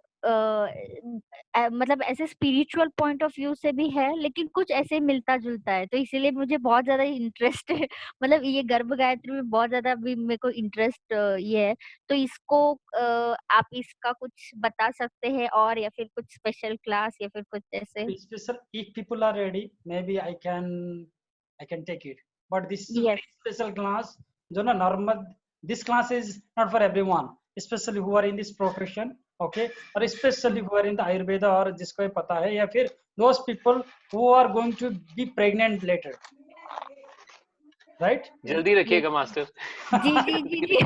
मतलब ऐसे स्पिरिचुअल पॉइंट ऑफ व्यू से भी है, लेकिन कुछ ऐसे मिलता जुलता है, तो इसीलिए मुझे बहुत ज्यादा इंटरेस्ट है। मतलब ये गर्भ गायत्री में बहुत ज्यादा भी मेरे को इंटरेस्ट ये है, तो इसको आप इसका कुछ बता सकते हैं, और या फिर कुछ स्पेशल क्लास या फिर कुछ ऐसे special. If people are ready, may be I can take it, but this special class जो ना normal, this class is not for everyone, specially who are in this profession. Okay, और specially who are in the Ayurveda, और जिसको ये पता है, या फिर those people who are going to be pregnant later, right? जल्दी रखिएगा मास्टर। जी जी जी जी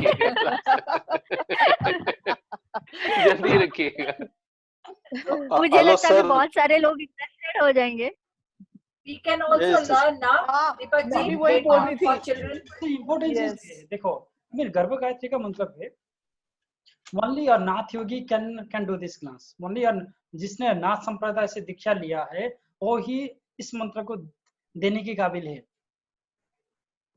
जल्दी रखिएगा। मुझे लगता है बहुत सारे लोग इंटरेस्टेड हो जाएंगे। We can also learn now, Deepak ji, for children. देखो, गर्भ गायत्री का मतलब है only a Nath Yogi can do this class. Only जिसने नाथ संप्रदाय से दीक्षा लिया है वो ही इस मंत्र को देने की काबिल है।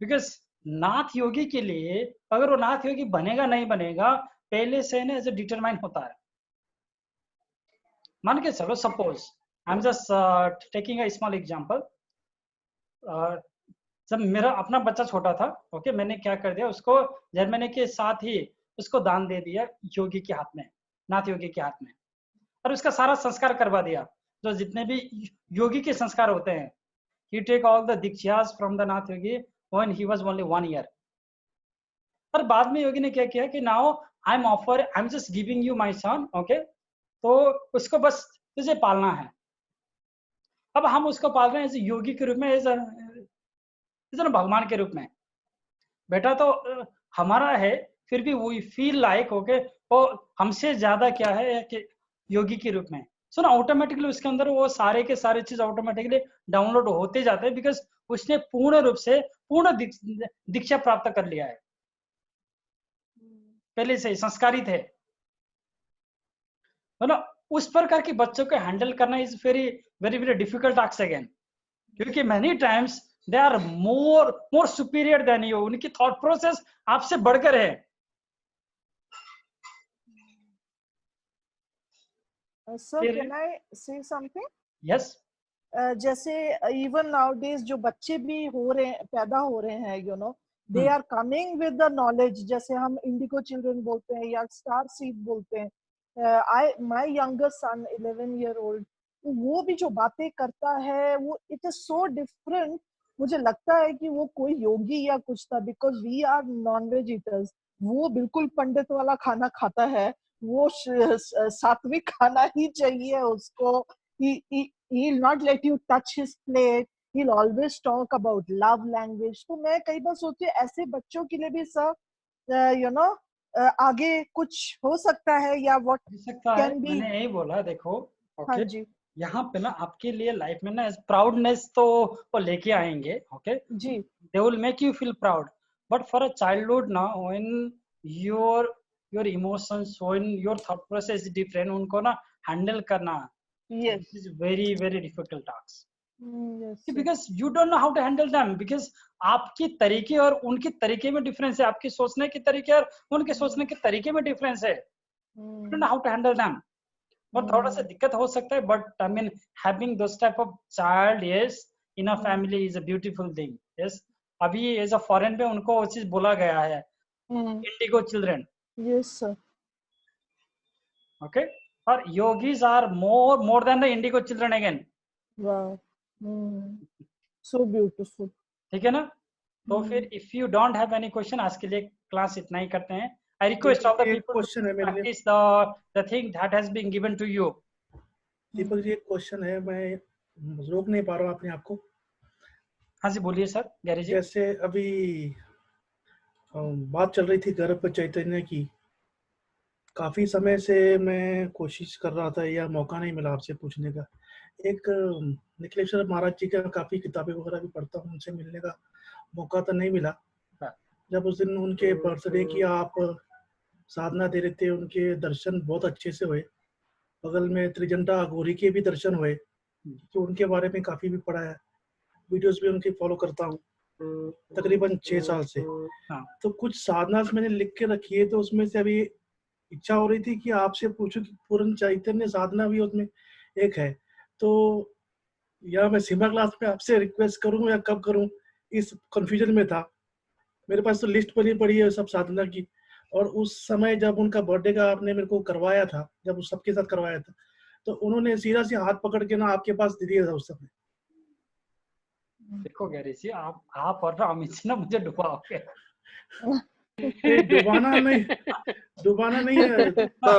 बिकॉज नाथ योगी के लिए, अगर वो नाथ योगी बनेगा नहीं बनेगा, पहले से ना ऐसे डिटरमाइन होता है। मान के चलो, suppose I am just taking a small example. जब मेरा अपना बच्चा छोटा था, ओके, मैंने क्या कर दिया, उसको जन्मने के साथ ही उसको दान दे दिया योगी के हाथ में, नाथ योगी के हाथ में, और उसका सारा संस्कार करवा दिया, जो जितने भी योगी के संस्कार होते हैं। He take all the दीक्षास from the Nath Yogi when he was only 1 year. और बाद में योगी ने क्या किया कि now I'm just giving you my son, okay? तो उसको बस तुझे पालना है। अब हम उसको पाल रहे हैं ऐसे योगी के रूप में, ऐसा भगवान के रूप में। बेटा तो हमारा है, फिर भी we feel like, okay, वो हमसे ज्यादा क्या है कि योगी के रूप में। सो ना ऑटोमेटिकली उसके अंदर वो सारे के सारे चीज ऑटोमेटिकली डाउनलोड होते जाते हैं, बिकॉज उसने पूर्ण रूप से पूर्ण दीक्षा प्राप्त कर लिया है, पहले से संस्कारित है ना। उस प्रकार के बच्चों को हैंडल करना is very very very difficult task again, क्योंकि many times they are more superior than you. उनकी थॉट प्रोसेस आपसे बढ़कर है। Sir, can I say something? Yes. जैसे even nowadays जो बच्चे भी पैदा हो रहे हैं, you know, they are coming with the knowledge. जैसे हम indigo children बोलते हैं या star seed बोलते हैं। My younger son, 11-year-old, वो भी जो बातें करता है, वो it is so different. मुझे लगता है कि वो कोई योगी या कुछ था, because we are non-veg eaters. वो बिल्कुल पंडित वाला खाना खाता है, वो सात्विक खाना ही चाहिए उसको। He'll not let you touch his plate. He'll always talk about love language. तो मैं कई बार सोचती हूँ ऐसे बच्चों के लिए भी सर यू नो आगे कुछ हो सकता है या व्हाट कैन बी? मैंने यही बोला, देखो हाँ ओके, जी यहाँ पे ना आपके लिए लाइफ में ना प्राउडनेस तो वो लेके आएंगे, ओके, जी they will make you feel proud, but for a childhood now when your emotions, when your thought process is different, उनको ना handle करना yes is very very difficult task yes because you don't know how to handle them, because आपकी तरीके और उनके तरीके में difference है, आपके सोचने के तरीके और उनके सोचने के तरीके में डिफरेंस है, you don't know how to handle them. और थोड़ा सा दिक्कत हो सकता है, but I mean having those type of child yes in a family is a beautiful thing. Yes, अभी एज अ फॉरेन पे उनको वो चीज बोला गया है, indigo children. Yes sir. Okay, और yogis are more than the indigo children again. Wow, so beautiful. ठीक है ना? तो फिर if you don't have any question, आज के लिए क्लास इतना ही करते हैं। I request all the people to practice the thing that has been given to you. Deepak ji, एक क्वेश्चन है, मैं रोक नहीं पा रहा हूँ अपने आप को। हाँ जी, बोलिए सर। गैरी जी, जैसे अभी बात चल रही थी गर्भ चैतन्य की, काफी समय से मैं कोशिश कर रहा था या मौका नहीं मिला आपसे पूछने का। एक निखिलेश्वर महाराज जी का काफी किताबें वगैरह भी पढ़ता हूँ, उनसे मिलने का मौका तो नहीं मिला। जब उस दिन उनके बर्थडे की आप साधना दे रहे थे, उनके दर्शन बहुत अच्छे से हुए। बगल में त्रिजंटा अघोरी के भी दर्शन हुए, तो उनके बारे में काफी भी पढ़ा है, वीडियोस भी उनकी फॉलो करता हूँ तकरीबन 6 साल से। तो कुछ साधना मैंने लिख के रखी है, तो उसमें से अभी इच्छा हो रही थी कि आपसे पूछूं कि पूर्ण चैतन्य साधना भी उसमें एक है, तो या मैं सीमा क्लास में आपसे रिक्वेस्ट करूं या कब करूं, इस कंफ्यूजन में था। मेरे पास तो लिस्ट बनी पड़ी है सब साधना की, और उस समय जब उनका बर्थडे का आपने मेरे को करवाया था, जब उस सबके साथ करवाया था, तो उन्होंने सीधा से हाथ पकड़ के ना आपके पास दे दिया था उस समय। देखो गैरी जी, आप और अमित जी ना मुझे डुबाओगे। डुबाना नहीं है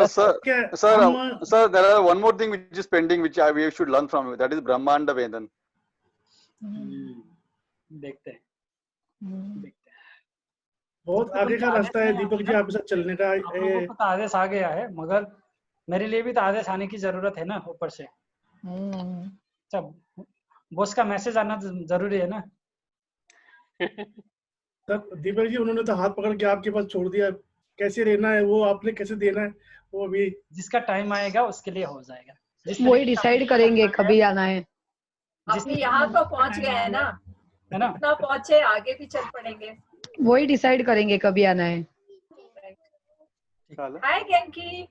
sir, there are one more thing which is pending, which we should learn from you, that is Brahmanda Vedan. देखते हैं बहुत आगे का रास्ता है दीपक जी आपके साथ चलने का। आप लोगों को तो आदेश आ गया है, मगर मेरे लिए भी तो आदेश आने की जरूरत है ना ऊपर से। सब बॉस का मैसेज आना जरूरी है ना। तब दीपक जी, उन्होंने तो हाथ पकड़ के आपके पास छोड़ दिया, कैसे रहना है वो आपने कैसे देना है वो अभी जिसका टाइम आएगा उसके लिए हो जाएगा, वही डिसाइड करेंगे कभी आना है। अपने यहाँ तो पहुँच गए हैं ना, है ना? इतना पहुँचे, आगे भी चल पड़ेंगे। वही डिसाइड करेंगे कभी आना है। हाय गैंकी।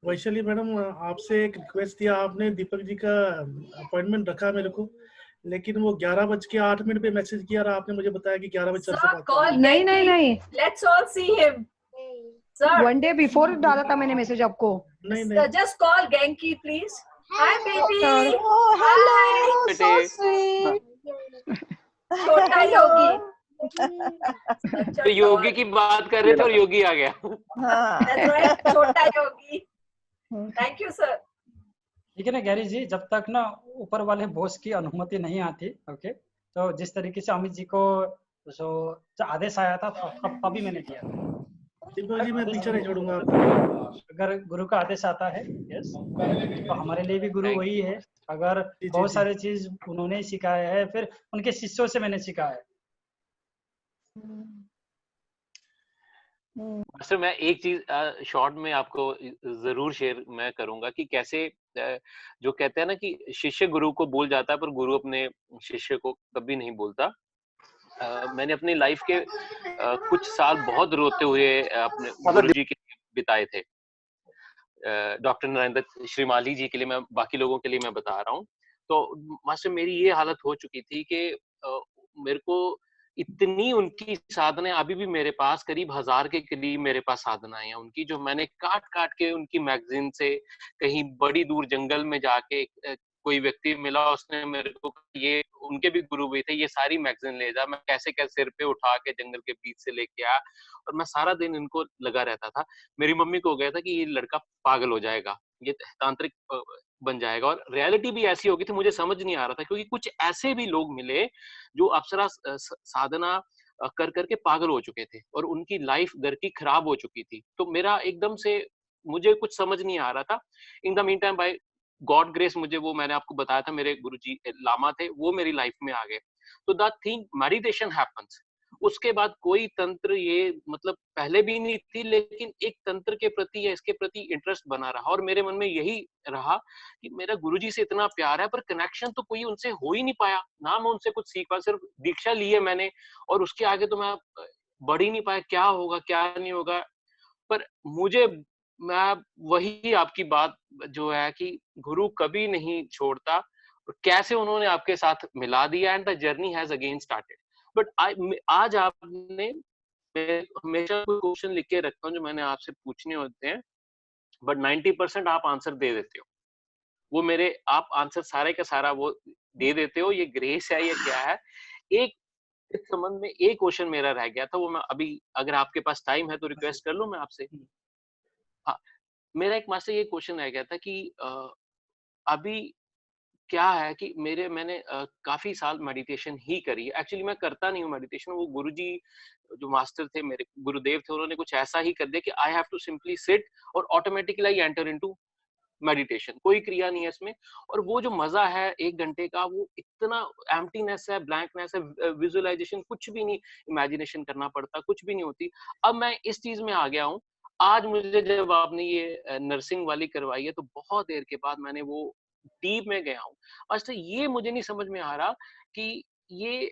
वैशाली मैडम, आपसे एक रिक्वेस्ट दिया आपने, दीपक जी का अपॉइंटमेंट रखा मेरे को, लेकिन वो 11:08 पे मैसेज किया और आपने मुझे बताया कि 11 बजे से बात। नहीं, let's all see him sir. 1 day before डाला था मैंने मैसेज आपको। नहीं, just call गैंकी please. Hi baby. Hello, so sweet. छोटा योगी। तो योगी की बात कर रहे थे और योगी आ गया। छोटा योगी। Thank you sir. ठीक है ना गैरी जी, जब तक ना ऊपर वाले बॉस की अनुमति नहीं आती, ओके, तो जिस तरीके से अमित जी को जो आदेश आया था तभी मैंने किया। दीपक जी, मैं पीछे नहीं छोड़ूंगा। अगर गुरु का आदेश आता है, यस, तो हमारे लिए भी गुरु वही है। अगर बहुत सारे चीज उन्होंने सिखाया है, फिर उनके शिष्यों से मैंने सीखा है। मास्टर, मैं एक चीज शॉर्ट में आपको जरूर शेयर मैं करूंगा कि कैसे जो कहते हैं ना कि शिष्य गुरु को भूल जाता है, पर गुरु अपने शिष्य को कभी नहीं भूलता। मैंने अपनी लाइफ के कुछ साल बहुत रोते हुए अपने गुरुजी के बिताए थे। डॉक्टर नरेंद्र श्रीमाली जी के लिए, मैं बाकी लोगों के लिए मैं बता रहा हूँ। तो मास्टर, मेरी ये हालत हो चुकी थी कि मेरे को इतनी उनकी साधनाएं अभी भी मेरे पास करीब 1000 के करीब मेरे पास साधनाएं हैं उनकी, जो मैंने काट काट के उनकी मैगजीन से, कहीं बड़ी दूर जंगल में जाके कोई व्यक्ति मिला, उसने मेरे को ये उनके भी गुरु भी थे, ये सारी मैगजीन ले जा। मैं कैसे कैसे सिर पे उठा के जंगल के बीच से लेके आया और मैं सारा दिन इनको लगा रहता था। मेरी मम्मी को हो गया था कि ये लड़का पागल हो जाएगा, ये तांत्रिक बन जाएगा। और रियलिटी भी ऐसी होगी थी, मुझे समझ नहीं आ रहा था, क्योंकि कुछ ऐसे भी लोग मिले जो अप्सरा साधना कर करके पागल हो चुके थे और उनकी लाइफ घर की खराब हो चुकी थी। तो मेरा एकदम से मुझे कुछ समझ नहीं आ रहा था। In the meantime by God grace मुझे वो मैंने आपको बताया था, मेरे गुरुजी लामा थे, वो मेरी लाइफ में आ गए। तो दैट थिंग मेडिटेशन हैपेंस। उसके बाद कोई तंत्र ये मतलब पहले भी नहीं थी, लेकिन एक तंत्र के प्रति या इसके प्रति इंटरेस्ट बना रहा और मेरे मन में यही रहा कि मेरा गुरुजी से इतना प्यार है, पर कनेक्शन तो कोई उनसे हो ही नहीं पाया ना। मैं उनसे कुछ सीख पाया, सिर्फ दीक्षा ली है मैंने और उसके आगे तो मैं बढ़ ही नहीं पाया, क्या होगा क्या नहीं होगा। पर मुझे मैं वही आपकी बात जो है कि गुरु कभी नहीं छोड़ता, और कैसे उन्होंने आपके साथ मिला दिया and the journey has again started. But आज आपने, मैं हमेशा कोई क्वेश्चन लिख के रखता हूँ जो मैंने आपसे पूछने होते हैं, बट 90% आप आंसर दे देते हो। वो मेरे आप आंसर सारे का सारा वो दे देते हो, ये ग्रेस है या क्या है। एक इस संबंध में एक क्वेश्चन मेरा रह गया था, वो मैं अभी अगर आपके पास टाइम है तो रिक्वेस्ट कर लूं मैं आपसे। हाँ, मेरा एक मास्टर ये क्वेश्चन रह गया था कि अभी क्या है कि मैंने काफी साल मेडिटेशन ही करी है। एक्चुअली मैं करता नहीं हूँ मेडिटेशन, वो गुरुजी जो मास्टर थे, मेरे गुरुदेव थे, उन्होंने कुछ ऐसा ही कर दिया कि I have to simply sit और automatically I enter into meditation, कोई क्रिया नहीं है इसमें। और वो जो मजा है 1 घंटे का, वो इतना एम्प्टीनेस है, ब्लैंकनेस है, विजुअलाइजेशन कुछ भी नहीं, इमेजिनेशन करना पड़ता, कुछ भी नहीं होती। अब मैं इस चीज में आ गया हूँ। आज मुझे जब आपने ये नर्सिंग वाली करवाई है तो बहुत देर के बाद मैंने वो डीप में गया हूँ। अच्छा, ये मुझे नहीं समझ में आ रहा कि ये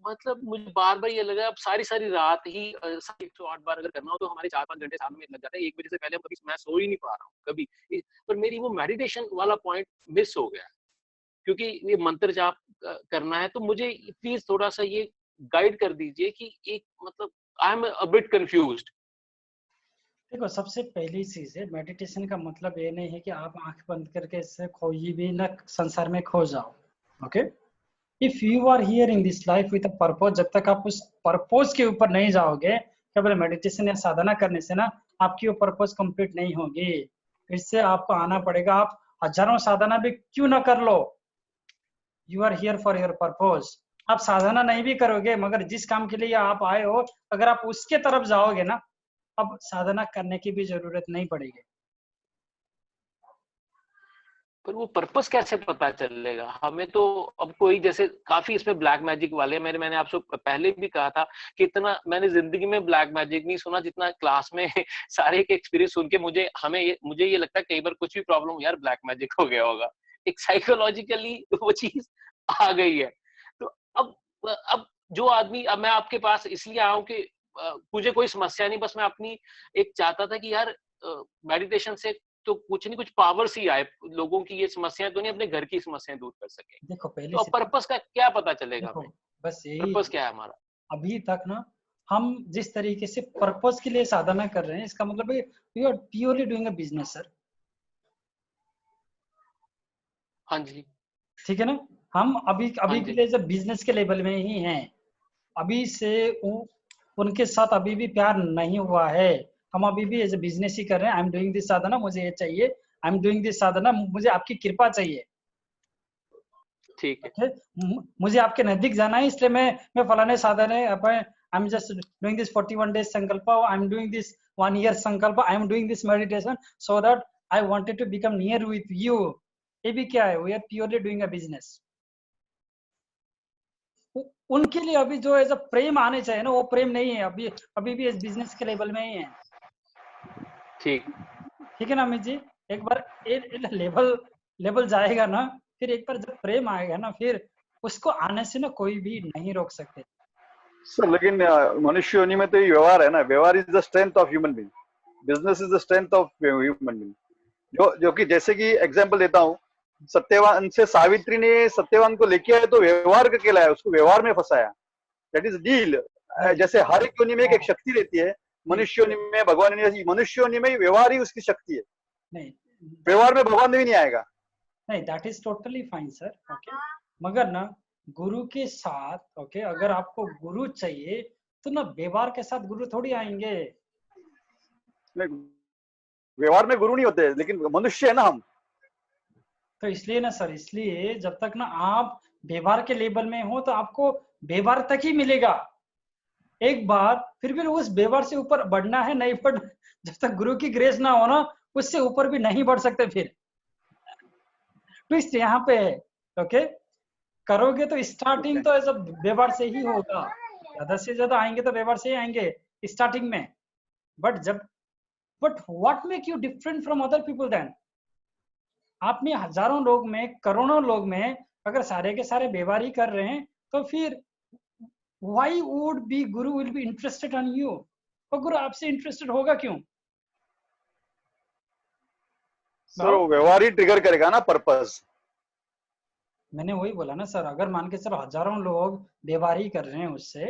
मतलब मुझे बार-बार ये लगा अब सारी रात ही 108 बार अगर करना हो तो हमारे 4-5 घंटे साथ में लग जाते हैं। 1 बजे से पहले कभी मैं सो ही नहीं पा रहा हूँ कभी। पर मेरी वो मेडिटेशन वाला पॉइंट मिस हो गया, क्योंकि ये मंत्र जाप करना है। तो मुझे प्लीज थोड़ा-सा ये गाइड कर दीजिए कि एक मतलब I am a bit confused. देखो, सबसे पहली चीज है, मेडिटेशन का मतलब ये नहीं है कि आप आंख बंद करके इससे कोई भी न संसार में खो जाओ। Okay, if you are here in this life with a purpose, जब तक आप उस पर्पस के ऊपर नहीं जाओगे, केवल मेडिटेशन या साधना करने से ना आपकी वो पर्पस कंप्लीट नहीं होगी। फिर से आपको आना पड़ेगा, आप हजारों साधना भी क्यों ना कर लो, you are here for your purpose. आप साधना नहीं भी करोगे, मगर जिस काम के लिए आप आए हो, अगर आप उसके तरफ जाओगे ना, अब साधना करने की भी जरूरत नहीं पड़ेगी। पर वो पर्पस कैसे पता चलेगा हमें? तो अब कोई जैसे काफी इसमें ब्लैक मैजिक वाले, मैंने आपसे पहले भी कहा था कि इतना मैंने जिंदगी में ब्लैक मैजिक नहीं सुना जितना क्लास में सारे के एक्सपीरियंस सुन के मुझे ये लगता है कई बार कुछ भी प्रॉब्लम हो यार ब्लैक मैजिक हो गया होगा। एक साइकोलॉजिकली वो चीज आ गई है। तो अब जो आदमी, अब मैं आपके पास इसलिए आया हूँ कि मुझे कोई समस्या नहीं, बस मैं अपनी एक चाहता था कि यार मेडिटेशन से तो कुछ नहीं, कुछ पावर सी आए, लोगों की ये समस्याएं तो नहीं, अपने घर की समस्याएं दूर कर सके। देखो, पहले तो से पर्पस का क्या पता चलेगा हमें? बस यही पर्पस क्या है हमारा? अभी तक ना हम जिस तरीके से पर्पस के लिए साधना कर रहे हैं, इसका मतलब है you are purely doing a business sir. हाँ जी, ठीक है ना, हम अभी के लिए जब बिजनेस के लेवल में ही हैं, अभी से उनके साथ अभी भी प्यार नहीं हुआ है। हम अभी भी एज ए बिजनेस ही कर रहे हैं। आई एम डूइंग दिस साधना, मुझे ये चाहिए, आई एम डूइंग दिस साधना, मुझे आपकी कृपा चाहिए। ठीक है, मुझे आपके नजदीक जाना है, इसलिए मैं फलाने साधन है, I am just doing this 41 days संकल्प, I am doing this 1 year संकल्प, I am doing this meditation so that I wanted to become near with you. ये भी क्या है, we are purely doing a business. उनके लिए अभी जो एज अ प्रेम आने चाहिए ना, वो प्रेम नहीं है, अभी भी इस बिजनेस के लेवल में ही है। ठीक है ना अमित जी, एक बार लेवल जाएगा ना, फिर एक बार जब प्रेम आएगा ना, फिर उसको आने से ना कोई भी नहीं रोक सकते सर। लेकिन मनुष्य योनि में तो ये व्यवहार है ना, व्यवहार is the strength of human being, business is the strength of human being. जो कि जैसे कि एग्जांपल देता हूँ, सत्यवान से सावित्री ने सत्यवान को लेके आए तो व्यवहार करके लाया, उसको व्यवहार में फंसाया, दैट इज डील। जैसे हर एक योनि में एक शक्ति रहती है, मनुष्य योनि में, भगवान योनि, मनुष्य योनि में व्यवहार ही उसकी शक्ति है। नहीं, व्यवहार में भगवान भी नहीं आएगा। नहीं, that is totally fine sir. Okay, मगर ना गुरु के साथ, ओके, अगर आपको गुरु चाहिए तो ना व्यवहार के साथ गुरु थोड़ी आएंगे। व्यवहार में गुरु नहीं होते, लेकिन मनुष्य है ना हम। तो इसलिए ना सर, इसलिए जब तक ना आप व्यवहार के लेवल में हो तो आपको व्यवहार तक ही मिलेगा। एक बार फिर भी उस व्यवहार से ऊपर बढ़ना है, नहीं बढ़, जब तक गुरु की ग्रेस ना हो ना, उससे ऊपर भी नहीं बढ़ सकते। फिर ट्विस्ट यहाँ पे है। ओके, करोगे तो स्टार्टिंग तो ऐसा व्यवहार से ही होगा, ज्यादा से ज्यादा आएंगे तो व्यवहार से ही आएंगे स्टार्टिंग में। But what make you different from other people then? आप में हजारों लोग में, करोड़ों लोग में अगर सारे के सारे व्यवहार ही कर रहे हैं तो फिर why would be guru will be interested on you? तो गुरु आपसे इंटरेस्टेड होगा क्यों? सर वो व्यवहार ही ट्रिगर करेगा ना पर्पस। मैंने वही बोला ना सर, अगर मान के सर हजारों लोग व्यवहार ही कर रहे हैं उससे,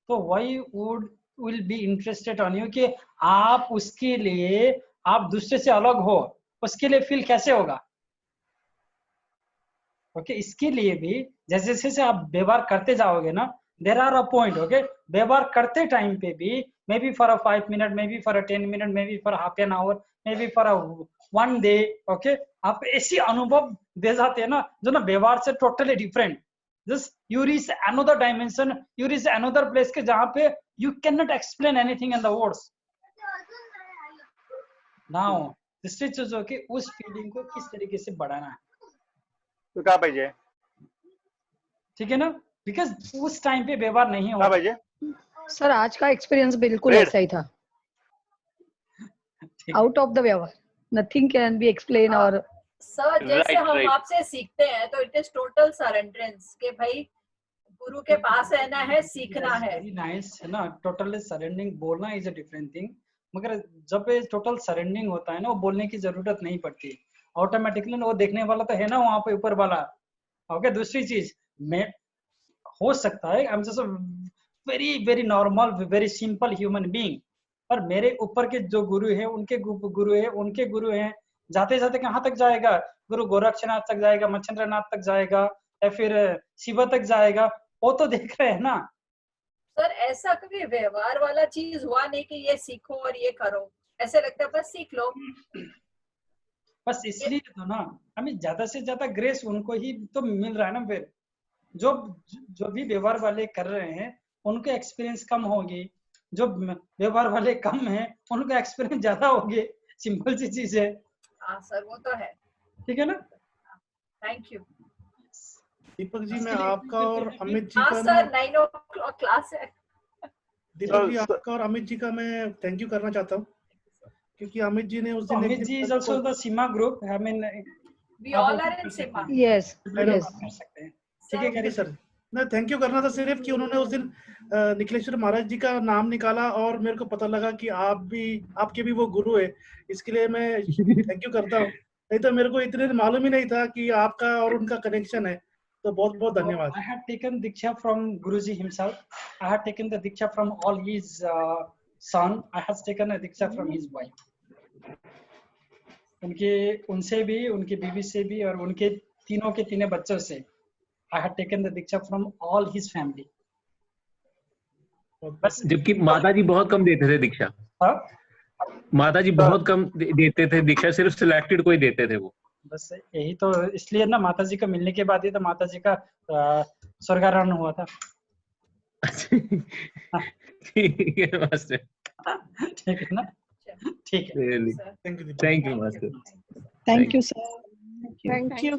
तो why would will be interested on you कि आप उसके लिए, आप दूसरे से अलग हो, उसके लिए फील कैसे होगा? ओके, इसके लिए भी जैसे जैसे आप व्यवहार करते जाओगे ना, there are a point, okay, व्यवहार करते टाइम पे भी maybe for a 5 minute, maybe for a 10 minute, maybe for half an hour, maybe for a 1 day, okay, आप ऐसी अनुभव दे जाते हैं ना जो ना व्यवहार से totally different. Just you reach another dimension, you reach another place के जहाँ पे you can not explain anything in the words. Now दूसरी चीज हो कि उस फीलिंग को किस तरीके से बढ़ाना है, तो क्या पाहिजे, ठीक है ना? बिकॉज उस टाइम पे व्यवहार नहीं होगा। पाहिजे सर आज का एक्सपीरियंस बिल्कुल ऐसा ही था, आउट ऑफ द व्यवहार, नथिंग कैन बी एक्सप्लेन। और सर जैसे हम आपसे सीखते हैं तो इट इज टोटल सरेंडरेंस के भाई गुरु के पास रहना है, सीखना है। वेरी नाइस है ना, टोटली सरेंडरिंग बोलना इज अ डिफरेंट थिंग, मगर जब टोटल सरेंडरिंग होता है ना, वो बोलने की जरूरत नहीं पड़ती, ऑटोमेटिकली वो देखने वाला तो है ना वहां पे ऊपर वाला। ओके, दूसरी चीज मैं हो सकता है I am just very very normal very simple human being, पर मेरे ऊपर के जो गुरु है उनके गुरु हैं, जाते जाते कहाँ तक जाएगा? गुरु गोरक्षनाथ तक जाएगा, मच्छिंद्रनाथ तक जाएगा, या फिर शिव तक जाएगा, वो तो देख रहे हैं ना। सर ऐसा कभी व्यवहार वाला चीज हुआ नहीं कि ये सीखो और ये करो, ऐसे लगता है बस सीख लो। बस इसलिए तो ना हमें ज्यादा से ज्यादा ग्रेस उनको ही तो मिल रहा है ना। फिर जो भी व्यवहार वाले कर रहे हैं उनके एक्सपीरियंस कम होगी, जो व्यवहार वाले कम हैं उनका एक्सपीरियंस ज्यादा होगी, सिंपल सी चीज है। हाँ सर वो तो है, ठीक है ना? Thank you Deepak ji. मैं आपका और अमित जी का सर 9 o'clock क्लास है। दीपक जी आपका और अमित जी का मैं थैंक यू करना चाहता हूँ, क्योंकि अमित जी ने उस दिन Amit ji is also the Seema group, I mean we all are in Seema. Yes कर सकते हैं, ठीक है सर। मैं थैंक यू करना था सिर्फ कि उन्होंने उस दिन निखिलेश्वर महाराज जी का नाम निकाला और मेरे को पता लगा कि आपके भी वो गुरु है, इसके लिए मैं थैंक यू करता हूँ। नहीं तो मेरे को इतने मालूम ही नहीं था कि आपका और उनका कनेक्शन है, तो बहुत बहुत धन्यवाद। I had taken Diksha from Guruji himself. I had taken the Diksha from all his son. I had taken a Diksha from his wife. उनसे भी, उनकी बीवी से भी, और उनके तीनों के तीनों बच्चों से I had taken the Diksha from all his family. बस जबकि माता जी बहुत कम देते थे दीक्षा। माता जी बहुत कम देते थे दीक्षा, सिर्फ सिलेक्टेड को ही देते थे वो। बस यही तो, इसलिए ना माता जी का मिलने के बाद ही तो माता जी का स्वर्गारोहण हुआ था। ठीक है मास्टर, ठीक है ना? ठीक है, thank you master, thank you sir, thank you.